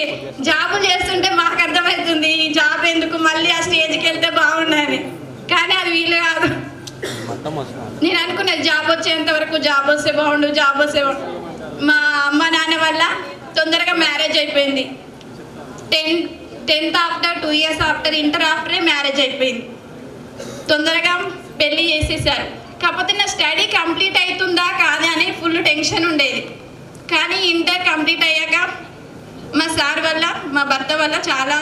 జాబులు చేస్తుంటే మాకు అర్థమవుతుంది ఈ జాబ్ ఎందుకు, మళ్ళీ ఆ స్టేజ్కి వెళ్తే బాగుండని. కానీ అది వీలు కాదు. నేను అనుకునేది జాబ్ వచ్చేంత వరకు జాబ్ వస్తే బాగుండు, జాబ్ వస్తే బాగుండు. మా అమ్మ నాన్న వల్ల తొందరగా మ్యారేజ్ అయిపోయింది. 10th after 2 years after, inter ఆఫ్టరే మ్యారేజ్ అయిపోయింది. తొందరగా పెళ్ళి చేసేసారు. కాకపోతే నా స్టడీ కంప్లీట్ అవుతుందా కాదా అని ఫుల్ టెన్షన్ ఉండేది. కానీ ఇంటర్ కంప్లీట్ అయ్యాక మా సార్ వల్ల, మా భర్త వల్ల చాలా,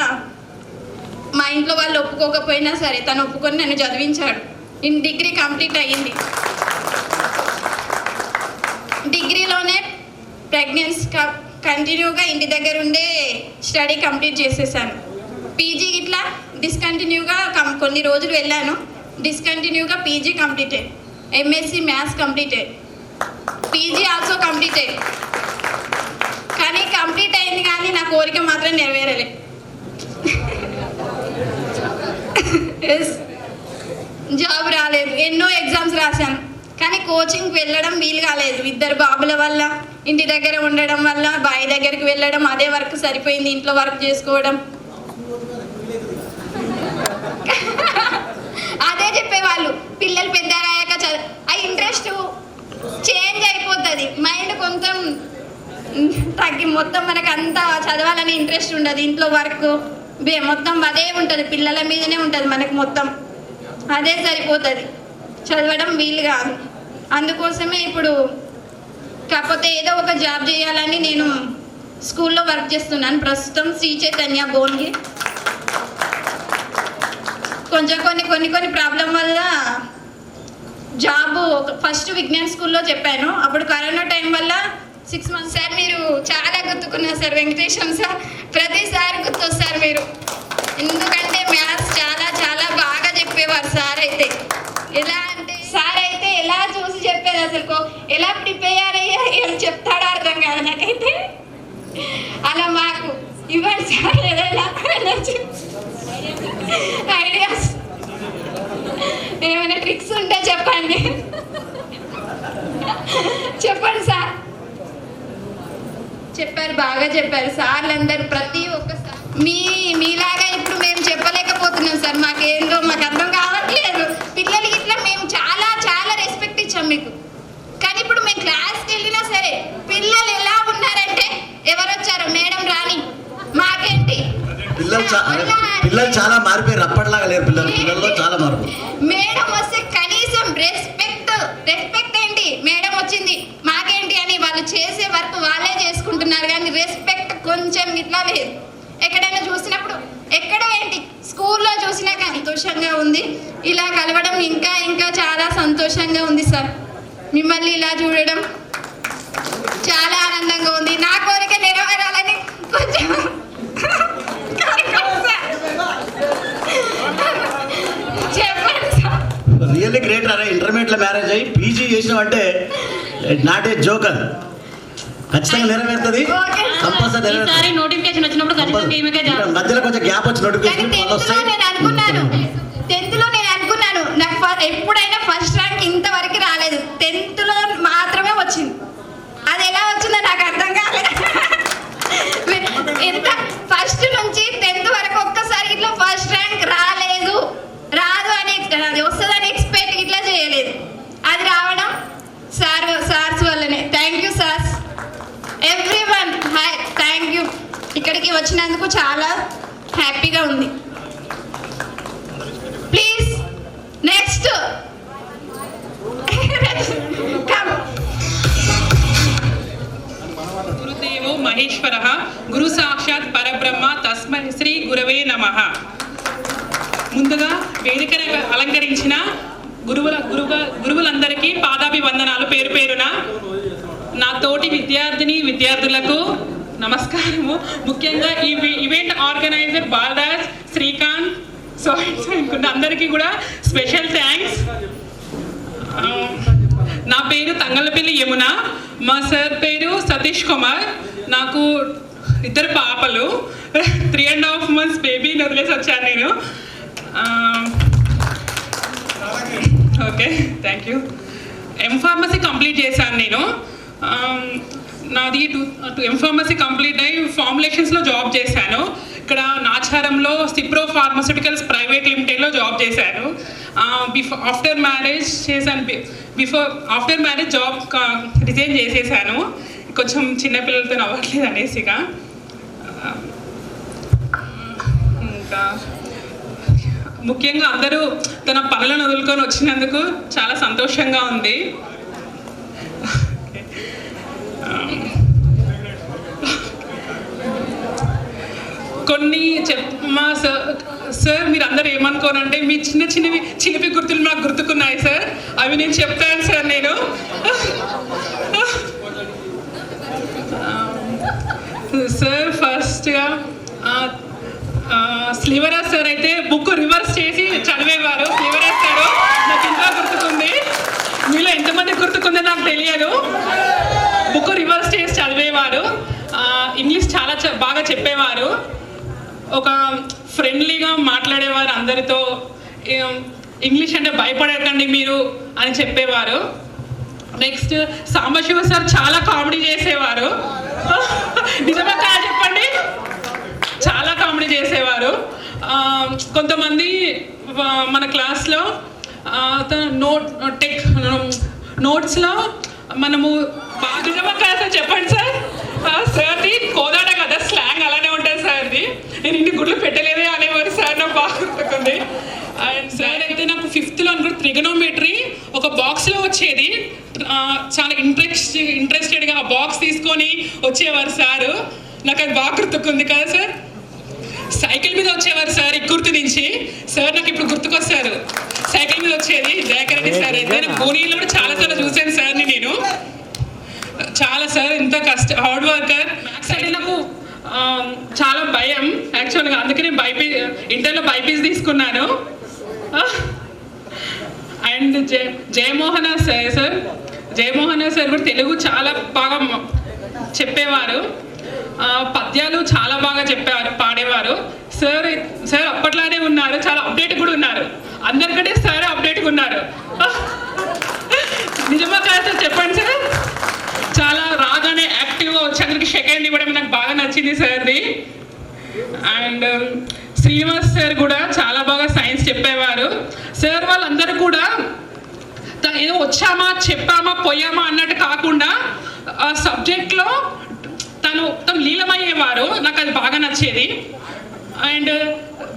మా ఇంట్లో వాళ్ళు ఒప్పుకోకపోయినా సరే తను ఒప్పుకొని నన్ను చదివించాడు. డిగ్రీ కంప్లీట్ అయ్యింది. డిగ్రీలోనే ప్రెగ్నెన్సీ కంటిన్యూగా ఇంటి దగ్గర ఉండే స్టడీ కంప్లీట్ చేసేసాను. పీజీ ఇట్లా డిస్కంటిన్యూగా కొన్ని రోజులు వెళ్ళాను. డిస్కంటిన్యూగా PG completed, MSc maths completed, PG also completed. కానీ కంప్లీట్ అయింది కానీ నా కోరిక మాత్రం నెరవేరలే. జాబ్ రాలేదు. ఎన్నో ఎగ్జామ్స్ రాశాను కానీ కోచింగ్కి వెళ్ళడం వీలు కాలేదు. 2 బాబుల వల్ల, ఇంటి దగ్గర ఉండడం వల్ల, బాయ్ దగ్గరికి వెళ్ళడం, అదే వర్క్ సరిపోయింది. ఇంట్లో వర్క్ చేసుకోవడం, అదే చెప్పేవాళ్ళు. పిల్లలు పెద్దయ్యాక ఆ ఇంట్రెస్ట్ చేంజ్ అయిపోతుంది. మైండ్ కొంచెం తగ్గి మొత్తం మనకు అంతా చదవాలని ఇంట్రెస్ట్ ఉండదు. ఇంట్లో వర్క్ మొత్తం అదే ఉంటుంది, పిల్లల మీదనే ఉంటుంది మనకు మొత్తం. అదే సరిపోతుంది, చదవడం వీలు కాదు. అందుకోసమే ఇప్పుడు కాకపోతే ఏదో ఒక జాబ్ చేయాలని నేను స్కూల్లో వర్క్ చేస్తున్నాను ప్రస్తుతం, శ్రీ చైతన్య బోన్గి. కొంచెం కొన్ని ప్రాబ్లం వల్ల జాబ్ ఫస్ట్ విజ్ఞాన్ స్కూల్లో చెప్పాను. అప్పుడు కరోనా టైం వల్ల 6 months. సార్ మీరు చాలా గుర్తుకున్నారు సార్, వెంకటేశ్వరం సార్ ప్రతిసారి గుర్తొస్తారు మీరు. ఎందుకంటే మ్యాథ్స్ చాలా చాలా బాగా చెప్పేవారు సార్. అయితే ఎలా అంటే సార్ అయితే ఎలా చూసి చెప్పేది, అసలు ఎలా ప్రిపేర్ అయ్యా ఏం చెప్తాడో అర్థం కాదు నాకైతే. అలా మాకు ఇవ్వండి సార్ ఏదైనా ఐడియాస్, ఏమైనా ట్రిక్స్ ఉంటే చెప్పండి. చెప్పండి సార్. చెప్పారు, బాగా చెప్పారు సార్లు అందరు. ప్రతి ఒక్కసారి మీలాగా ఇప్పుడు మేము చెప్పలేకపోతున్నాం సార్. మాకేందో మాకు అర్థం కావట్లేదు. పిల్లలకి ఇట్లా మేము చాలా చాలా రెస్పెక్ట్ ఇచ్చాం మీకు. కానీ ఇప్పుడు మేము క్లాస్కి వెళ్ళినా సరే పిల్లలు ఎలా ఉన్నారంటే ఎవరు వచ్చారు మేడం రాని మాకేంటి, పిల్లలు చాలా మారిపోయారు. అప్పటిలాగా లేరు పిల్లల్లో చాలా మార్పు. మేడం వస్తే కనీసం రెస్పెక్ట్ ఏంటి, మేడం వచ్చింది మాకేంటి అని వాళ్ళు చేసే వర్క్ వాళ్ళే చేసుకుంటున్నారు. కానీ రెస్పెక్ట్ కొంచెం ఇట్లా లేదు. ఎక్కడైనా చూసినప్పుడు ఎక్కడ ఏంటి స్కూల్లో చూసినా కానీ సంతోషంగా ఉంది. ఇలా కలవడం ఇంకా ఇంకా చాలా సంతోషంగా ఉంది సార్. మిమ్మల్ని ఇలా చూడడం చాలా ఆనందంగా ఉంది. నా కోరిక నెరవేరాలని కొంచెం చెప్పండి సార్. రియల్లీ గ్రేట్ రా. ఇంటర్మీడియట్లో మ్యారేజ్ అయ్యి పీజీ చేసినామంటే నాట్ ఏ జోకర్. ఖచ్చితంగా నెరవేరుతుంది, కంపల్సరీ నెరవేరుతుంది. నోటిఫికేషన్ వచ్చినప్పుడు మధ్యలో కొంచెం గ్యాప్ వచ్చి నోటిఫికేషన్ నేను అనుకున్నాను 10th లో నాకు ఎప్పుడైనా ఫస్ట్ ర్యాంక్ ఇంతవరకు రాలేదు. 10th లో మాత్రమే వచ్చింది. అది ఎలా వచ్చిందో నాకు అర్థం కాలేదు. ఎంత ఫస్ట్ నుంచి 10th వరకు ఒక్కసారి ఇట్లా ఫస్ట్ ర్యాంక్ రాదు అని అది వస్తుందని ఎక్స్పెక్ట్ ఇట్లా చేయలేదు. అది రావడం సార్స్ వల్లనే. Thank you sirs, everyone. Hi, thank you. ఇక్కడికి వచ్చినందుకు చాలా హ్యాపీగా ఉంది. ప్లీజ్ నెక్స్ట్ గురుదేవో మహేశ్వరః గురు సాక్షాత్ పరబ్రహ్మ తస్మై శ్రీ గురవే నమః. ముందుగా వేదికను అలంకరించిన గురువులందరికీ పాదాభివందనాలు పేరు పేరున. నా తోటి విద్యార్థులకు నమస్కారము. ముఖ్యంగా ఈ ఈవెంట్ ఆర్గనైజర్ బాలరాజ్, శ్రీకాంత్, అందరికీ కూడా స్పెషల్ థ్యాంక్స్. నా పేరు తంగలపల్లి యమున. మా సార్ పేరు సతీష్ కుమార్. నాకు 2 పాపలు, 3.5 months బేబీని వదిలేసి వచ్చాను నేను. Okay, thank you. M Pharmacy complete చేశాను నేను. నాది ఎంఫార్మసీ కంప్లీట్ అయ్యి ఫార్ములేషన్స్లో జాబ్ చేశాను. ఇక్కడ నాచారంలో సిప్రో ఫార్మస్యూటికల్స్ ప్రైవేట్ లిమిటెడ్లో జాబ్ చేశాను. ఆఫ్టర్ మ్యారేజ్ జాబ్ రిజైన్ చేసేసాను. కొంచెం చిన్నపిల్లలతో అవ్వట్లేదు అనేసిగా. ఇంకా ముఖ్యంగా అందరూ తన పనులను వదులుకొని వచ్చినందుకు చాలా సంతోషంగా ఉంది. కొన్ని మా సార్ మీరు అందరూ ఏమనుకోనంటే మీ చిలిపి గుర్తులు నాకు గుర్తుకున్నాయి సార్. అవి నేను చెప్తాను సార్. నేను సార్ ఫస్ట్గా స్లీవరాజ్ సార్ అయితే బుక్ రివర్స్ చేసి చదివేవారు. స్లీవరాజ్ సార్ నాకు ఇంకా గుర్తుకుంది. మీలో ఎంతమంది గుర్తుకుందో నాకు తెలియదు. బుక్ రివర్స్ చేసి చదివేవారు. ఇంగ్లీష్ చాలా బాగా చెప్పేవారు. ఒక ఫ్రెండ్లీగా మాట్లాడేవారు అందరితో. ఇంగ్లీష్ అంటే భయపడకండి మీరు అని చెప్పేవారు. నెక్స్ట్ సాంబశివ సార్ చాలా కామెడీ చేసేవారు. నిజమే కదా చెప్పండి, చాలా కామెడీ చేసేవారు. కొంతమంది మన క్లాస్లో నోట్స్లో మనము నిజమే కదా సార్ చెప్పండి సార్. సార్ది కోదాడ కదా స్లాంగ్ అలానే ఉంటుంది సార్ది. నేను ఇన్ని గుడ్లు పెట్టలేదే అనేవారు సార్. నాకు బాగా గుర్తుకుంది. అండ్ సార్ అయితే నాకు 5th లో అనుకుంటే ట్రిగనోమెట్రీ ఒక బాక్స్లో వచ్చేది. చాలా ఇంట్రెస్టెడ్గా ఆ బాక్స్ తీసుకొని వచ్చేవారు సారు. నాకు అది బాగా గుర్తుకుంది కదా సార్. సైకిల్ మీద వచ్చేవారు సార్ ఇక్కుర్తి నుంచి. సార్ నాకు ఇప్పుడు గుర్తుకొస్తారు. సైకిల్ మీద వచ్చేది దయాకర్ రెడ్డి సార్. అయితే నేను బోనీలో కూడా చాలాసార్లు చూశాను సార్ని నేను. చాలా సార్ ఇంత హార్డ్ వర్కర్. మ్యాథ్స్ అంటే నాకు చాలా భయం యాక్చువల్గా, అందుకే నేను ఇంటర్లో బైపీస్ తీసుకున్నాను. అండ్ జయమోహన సార్ కూడా తెలుగు చాలా బాగా చెప్పేవారు. పద్యాలు చాలా బాగా పాడేవారు. సార్ అప్పట్లానే ఉన్నారు, చాలా అప్డేట్ కూడా ఉన్నారు. అందరికంటే సార్ అప్డేట్గా ఉన్నారు. నిజమా కాదు సార్ చెప్పండి సార్. చాలా రాగానే యాక్టివ్గా వచ్చి అందరికి సెకండ్ ఇవ్వడం నాకు బాగా నచ్చింది సార్ది. అండ్ శ్రీనివాస్ సార్ కూడా చాలా బాగా సైన్స్ చెప్పేవారు. సార్ వాళ్ళందరూ కూడా ఏదో వచ్చామా చెప్పామా పోయామా అన్నట్టు కాకుండా ఆ సబ్జెక్ట్లో తను లీలమయ్యేవారు. నాకు అది బాగా నచ్చేది. అండ్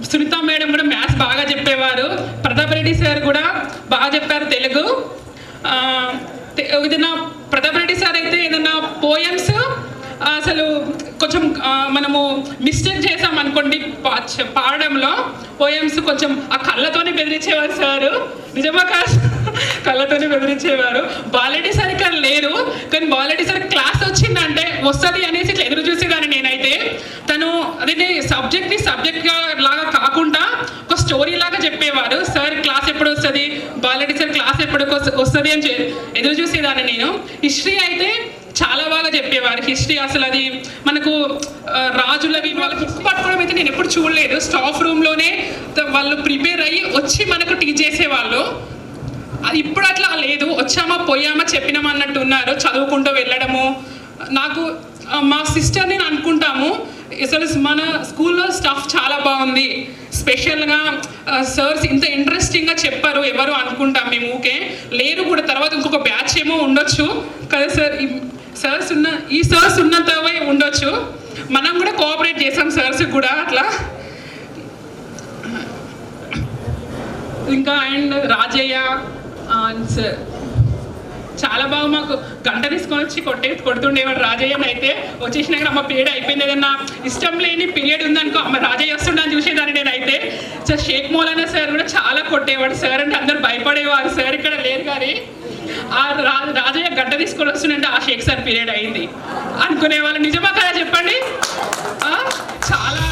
సునీత మేడం కూడా మ్యాథ్స్ బాగా చెప్పేవారు. ప్రతాప్ రెడ్డి సార్ కూడా బాగా చెప్పారు తెలుగు. ఏదైనా ప్రతాప్ రెడ్డి సార్ అయితే ఏదైనా పోయమ్స్ అసలు కొంచెం మనము మిస్టేక్ చేసాం అనుకోండి పాడడంలో, పోయమ్స్ కొంచెం ఆ కళ్ళతోనే బెదిరించేవారు సారు. నిజమా కాదు, కళ్ళతోనే బెదిరించేవారు. బాలరెడ్డి సార్ ఇక్కడ లేరు, కానీ బాలరెడ్డి సార్ క్లాస్ వచ్చిందంటే వస్తుంది అనేసి ఇట్లా ఎదురు చూసేదాన్ని నేనైతే. తను అదే సబ్జెక్ట్ లాగా కాకుండా ఒక స్టోరీ లాగా చెప్పేవారు. సార్ క్లాస్ ఎప్పుడు వస్తుంది, బాలరెడ్డి సార్ క్లాస్ ఎప్పుడు వస్తుంది అని ఎదురు చూసేదాన్ని నేను. హిస్టరీ అయితే చాలా బాగా చెప్పేవారు. హిస్టరీ అసలు అది మనకు రాజులవి వాళ్ళకి బుక్ పట్టుకోవడం అయితే నేను ఎప్పుడు చూడలేదు. స్టాఫ్ రూమ్లోనే వాళ్ళు ప్రిపేర్ అయ్యి వచ్చి మనకు టీచ్ చేసేవాళ్ళు. అది ఇప్పుడు అట్లా లేదు, వచ్చామా పోయామా చెప్పినామా అన్నట్టు ఉన్నారు. చదువుకుంటూ వెళ్ళడము. నాకు మా సిస్టర్ నేను అనుకుంటాము అసలు మన స్కూల్లో స్టాఫ్ చాలా బాగుంది, స్పెషల్గా సర్స్ ఇంత ఇంట్రెస్టింగ్గా చెప్పారు ఎవరు అనుకుంటాం మేము. ఓకే లేరు కూడా, తర్వాత ఇంకొక బ్యాచ్ ఏమో ఉండొచ్చు కదా సార్. ఈ సర్స్ ఉన్నంతవే ఉండొచ్చు. మనం కూడా కోఆపరేట్ చేసాం సర్స్ కూడా అట్లా. ఇంకా అండ్ రాజయ్య సార్ చాలా బాగా మాకు గంట తీసుకొని వచ్చి కొడుతుండేవాడు. రాజయ్యని అయితే వచ్చేసినాక అమ్మ పీరియడ్ అయిపోయింది, ఏదన్నా ఇష్టం లేని పీరియడ్ ఉందనుకో అమ్మ రాజయ్య వస్తుండని చూసేదాన్ని నేనైతే. సార్ షేక్ మౌలానా సార్ కూడా చాలా కొట్టేవాడు. సార్ అంటే అందరు భయపడేవారు. సార్ ఇక్కడ లేరు కానీ ఆ రాజయ్య గంట తీసుకొని వస్తుందంటే ఆ షేక్ సార్ పీరియడ్ అయింది అనుకునేవాళ్ళు. నిజమా కదా చెప్పండి. చాలా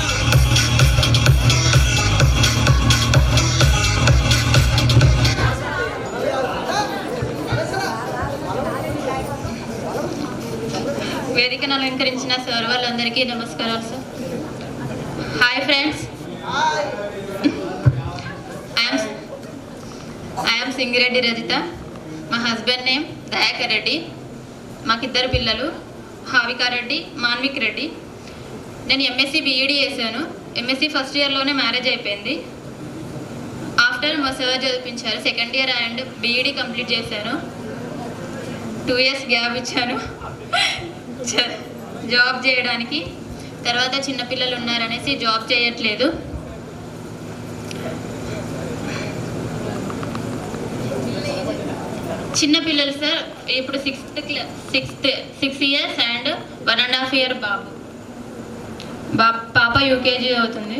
వేదికను అలంకరించిన సార్ వాళ్ళందరికీ నమస్కారాలు sir. Hi friends, I am Singireddy Rajitha. మా హస్బెండ్ నేమ్ దయాకర్ రెడ్డి. మాకిద్దరు పిల్లలు హావికా రెడ్డి, మాన్విక్ రెడ్డి. నేను ఎంఎస్సి బీఈడి చేశాను. ఎంఎస్సి ఫస్ట్ ఇయర్లోనే మ్యారేజ్ అయిపోయింది. ఆఫ్టర్ మా సార్ చదివించారు. Second year and BEd complete చేశాను. 2 years గ్యాప్ ఇచ్చాను జాబ్ చేయడానికి. తర్వాత చిన్నపిల్లలు ఉన్నారనేసి జాబ్ చేయట్లేదు. చిన్నపిల్లలు సార్ ఇప్పుడు 6 years అండ్ 1.5 year బాబు. పాప యూకేజీ అవుతుంది.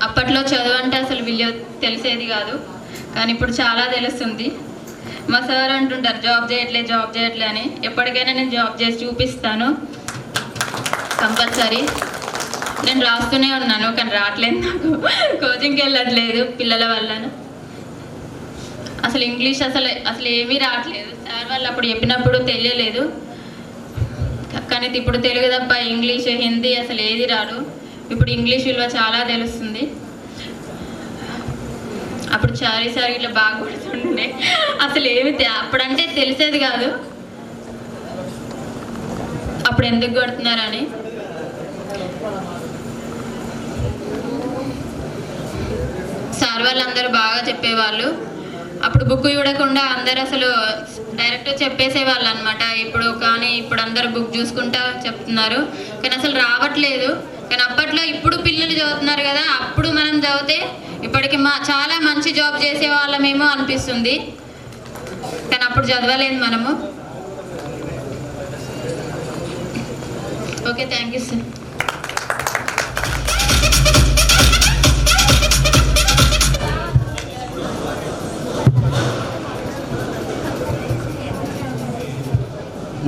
అప్పట్లో చదువు అంటే అసలు విలువ తెలిసేది కాదు, కానీ ఇప్పుడు చాలా తెలుస్తుంది. మా సార్ అంటుంటారు జాబ్ చేయట్లే అని. ఎప్పటికైనా నేను జాబ్ చేసి చూపిస్తాను కంపల్సరీ. నేను రాస్తూనే ఉన్నాను కానీ రావట్లేదు, నాకు కోచింగ్కి వెళ్ళట్లేదు పిల్లల వల్ల. అసలు ఇంగ్లీష్ అసలు ఏమీ రావట్లేదు. సార్ వాళ్ళు అప్పుడు చెప్పినప్పుడు తెలియలేదు, కానీ ఇప్పుడు తెలుగు తప్ప ఇంగ్లీష్ హిందీ అసలు ఏది రాదు. ఇప్పుడు ఇంగ్లీష్ విలువ చాలా తెలుస్తుంది. అప్పుడు సారీ ఇట్లా బాగా కొడుతుండే, అసలు ఏమి అప్పుడంటే తెలిసేది కాదు అప్పుడు ఎందుకు కొడుతున్నారని. సార్ వాళ్ళందరూ బాగా చెప్పేవాళ్ళు. అప్పుడు బుక్ చూడకుండా అందరు అసలు డైరెక్ట్ చెప్పేసేవాళ్ళు అనమాట. ఇప్పుడు అందరు బుక్ చూసుకుంటా చెప్తున్నారు, కానీ అసలు రావట్లేదు. కానీ అప్పట్లో ఇప్పుడు పిల్లలు చదువుతున్నారు కదా, అప్పుడు మనం చదివితే ఇప్పటికి చాలా మంచి జాబ్ చేసే వాళ్ళమేమో అనిపిస్తుంది, కానీ అప్పుడు చదవలేదు మనము. Okay, thank you sir.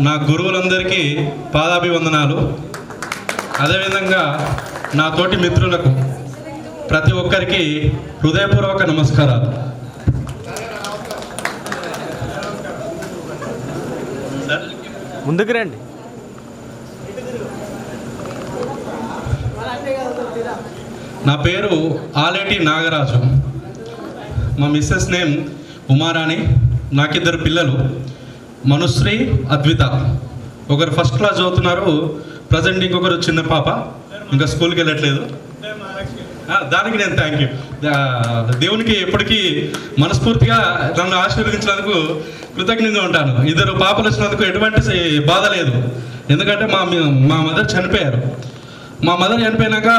నా గురువులందరికీ పాదాభివందనాలు. అదేవిధంగా నా తోటి మిత్రులకు ప్రతి ఒక్కరికి హృదయపూర్వక నమస్కారాలు. ముందుకు రండి. నా పేరు ఆలేటి నాగరాజు. మా మిస్సెస్ నేమ్ ఉమారాణి. నాకిద్దరు పిల్లలు, మనుశ్రీ, అద్విత. ఒకరు ఫస్ట్ క్లాస్ చదువుతున్నారు ప్రజెంట్, ఇంకొకరు చిన్న పాప ఇంకా స్కూల్కి వెళ్ళట్లేదు. దానికి నేను థ్యాంక్ యూ. దేవునికి ఎప్పటికీ మనస్ఫూర్తిగా నన్ను ఆశీర్వదించినందుకు కృతజ్ఞంగా ఉంటాను. ఇద్దరు పాపలు వచ్చినందుకు ఎటువంటి బాధ లేదు. ఎందుకంటే మా మదర్ చనిపోయారు. మా మదర్ చనిపోయినాక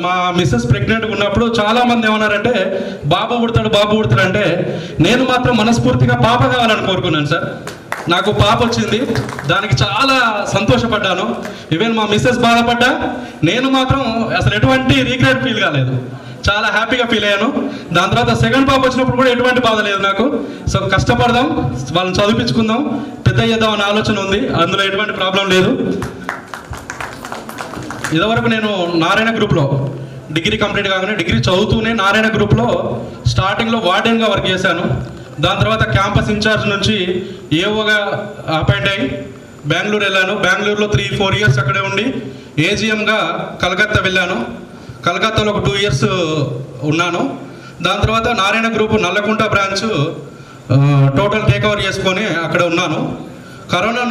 మా మిస్సెస్ ప్రెగ్నెంట్గా ఉన్నప్పుడు చాలామంది ఏమన్నారంటే బాబు పుడతాడు అంటే నేను మాత్రం మనస్ఫూర్తిగా పాప కావాలని కోరుకున్నాను సార్. నాకు పాప వచ్చింది, దానికి చాలా సంతోషపడ్డాను. ఈవెన్ మా మిస్సెస్ బాధపడ్డా, నేను మాత్రం అసలు ఎటువంటి రీగ్రెట్ ఫీల్ కాలేదు, చాలా హ్యాపీగా ఫీల్ అయ్యాను. దాని తర్వాత సెకండ్ పాప వచ్చినప్పుడు కూడా ఎటువంటి బాధ లేదు నాకు. సో కష్టపడదాం, వాళ్ళని చదివించుకుందాం, పెద్ద చేద్దాం అనే ఆలోచన ఉంది. అందులో ఎటువంటి ప్రాబ్లం లేదు. ఇదివరకు నేను నారాయణ గ్రూప్లో డిగ్రీ కంప్లీట్ కాగానే, డిగ్రీ చదువుతూనే నారాయణ గ్రూప్లో స్టార్టింగ్లో వార్డెన్గా వర్క్ చేశాను. దాని తర్వాత క్యాంపస్ ఇన్ఛార్జ్ నుంచి ఏఓగా అపాయింట్ అయ్యి బెంగళూరు వెళ్ళాను. బెంగళూరులో 3-4 ఇయర్స్ అక్కడే ఉండి ఏజిఎంగా కలకత్తా వెళ్ళాను. కలకత్తాలో ఒక 2 ఇయర్స్ ఉన్నాను. దాని తర్వాత Narayana group Nallakunta branch total take over చేసుకొని అక్కడ ఉన్నాను. కరోనా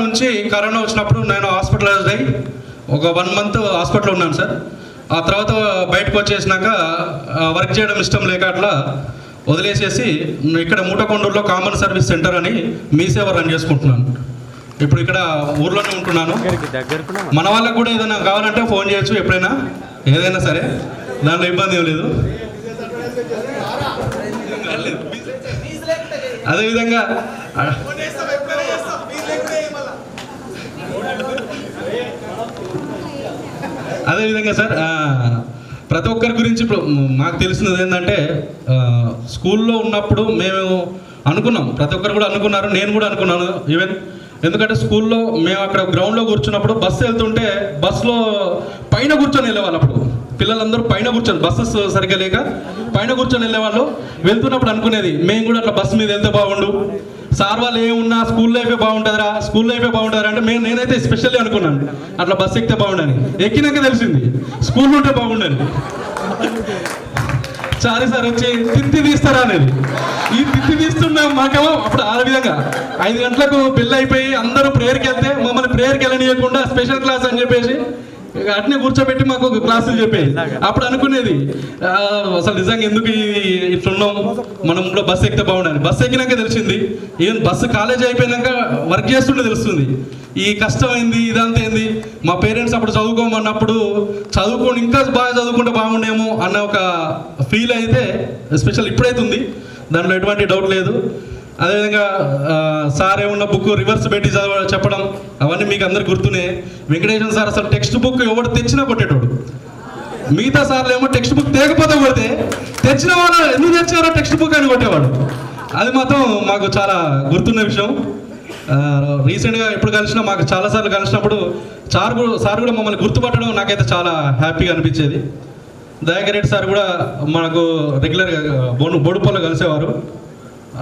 వచ్చినప్పుడు నేను హాస్పిటలైజ్ అయ్యి ఒక 1 మంత్ హాస్పిటల్లో ఉన్నాను సార్. ఆ తర్వాత బయటకు వచ్చేసినాక వర్క్ చేయడం ఇష్టం లేక అట్లా వదిలేసేసి ఇక్కడ మూటకొండూరులో కామన్ సర్వీస్ సెంటర్ అని మీ సేవ రన్ చేసుకుంటున్నాను. ఇప్పుడు ఇక్కడ ఊర్లోనే ఉంటున్నాను. మన వాళ్ళకు కూడా ఏదైనా కావాలంటే ఫోన్ చేయొచ్చు, ఎప్పుడైనా ఏదైనా సరే, దాంట్లో ఇబ్బంది ఏం లేదు. అదేవిధంగా సార్, ప్రతి ఒక్కరి గురించి ఇప్పుడు మాకు తెలిసినది ఏంటంటే స్కూల్లో ఉన్నప్పుడు మేము అనుకున్నాం, ప్రతి ఒక్కరు కూడా అనుకున్నారు, నేను కూడా అనుకున్నాను ఈవెన్. ఎందుకంటే స్కూల్లో మేము అక్కడ గ్రౌండ్లో కూర్చున్నప్పుడు బస్సు వెళ్తుంటే బస్సులో పైన కూర్చొని వెళ్ళేవాళ్ళు. అప్పుడు పిల్లలందరూ పైన కూర్చొని, బస్సెస్ సరిగ్గా లేక పైన కూర్చొని వెళ్ళేవాళ్ళు. వెళ్తున్నప్పుడు అనుకునేది మేము కూడా అట్లా బస్సు మీద వెళ్తే బాగుండు, సార్ వాళ్ళు ఏమున్నా స్కూల్ లైఫే బాగుంటుందిరా అంటే నేనైతే స్పెషల్లీ అనుకున్నాను అట్లా బస్సు ఎక్కితే బాగుండని. ఎక్కినాక తెలిసింది స్కూల్ ఉంటే బాగుండని. సారీ సార్ వచ్చి తిత్తి తీస్తారా అనేది. ఈ తిత్తి తీస్తున్నాం మాకేమో అప్పుడు ఆ విధంగా 5 గంటలకు బెల్ అయిపోయి అందరూ ప్రేయర్కి వెళ్తే మమ్మల్ని ప్రేయర్కి వెళ్ళనీయకుండా స్పెషల్ క్లాస్ అని చెప్పేసి అట్నే కూర్చోబెట్టి మాకు క్లాసులు చెప్పేది. అప్పుడు అనుకునేది అసలు నిజంగా ఎందుకు ఇట్లున్నాం, మనం కూడా బస్సు ఎక్కితే బాగుండాలి. బస్సు ఎక్కినాక తెలిసింది, ఈవెన్ బస్సు కాలేజ్ అయిపోయినాక వర్క్ చేస్తుంటే తెలుస్తుంది ఈ కష్టం అయింది, ఇదంతా ఏంది. మా పేరెంట్స్ అప్పుడు చదువుకోమన్నప్పుడు చదువుకొని ఇంకా బాగా చదువుకుంటే బాగుండేమో అన్న ఒక ఫీల్ అయితే స్పెషల్ ఇప్పుడైతుంది, దాంట్లో ఎటువంటి డౌట్ లేదు. అదేవిధంగా సార్ ఏమన్నా బుక్ రివర్స్ పెట్టి చెప్పడం అవన్నీ మీకు అందరు గుర్తునే. వెంకటేశ్వర సార్ అసలు టెక్స్ట్ బుక్ ఎవరు తెచ్చినా కొట్టేటోడు. మిగతా సార్లు ఏమో టెక్స్ట్ బుక్ తేకపోతే కొడితే తెచ్చిన వాళ్ళు ఎందుకు తెచ్చారో టెక్స్ట్ బుక్ అని కొట్టేవాడు. అది మాత్రం మాకు చాలా గుర్తున్న విషయం. రీసెంట్గా ఎప్పుడు కలిసినా, మాకు చాలాసార్లు కలిసినప్పుడు సార్ కూడా మమ్మల్ని గుర్తుపట్టడం నాకైతే చాలా హ్యాపీగా అనిపించేది. దయాకర్ రెడ్డి సార్ కూడా మనకు రెగ్యులర్గా బోడుపల్లో కలిసేవారు.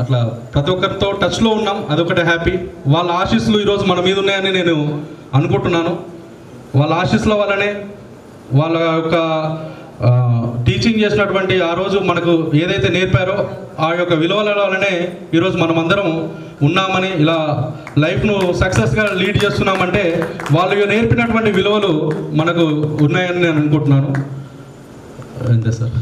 అట్లా ప్రతి ఒక్కరితో టచ్లో ఉన్నాం, అదొకటే హ్యాపీ. వాళ్ళ ఆశీస్సులు ఈరోజు మన మీద ఉన్నాయని నేను అనుకుంటున్నాను. వాళ్ళ ఆశీస్సుల వల్లనే, వాళ్ళ యొక్క టీచింగ్ చేసినటువంటి ఆ రోజు మనకు ఏదైతే నేర్పారో ఆ యొక్క విలువల వల్లనే ఈరోజు మనం అందరం ఉన్నామని, ఇలా లైఫ్ను సక్సెస్గా లీడ్ చేస్తున్నామంటే వాళ్ళు నేర్పినటువంటి విలువలు మనకు ఉన్నాయని నేను అనుకుంటున్నాను. అంతే సార్.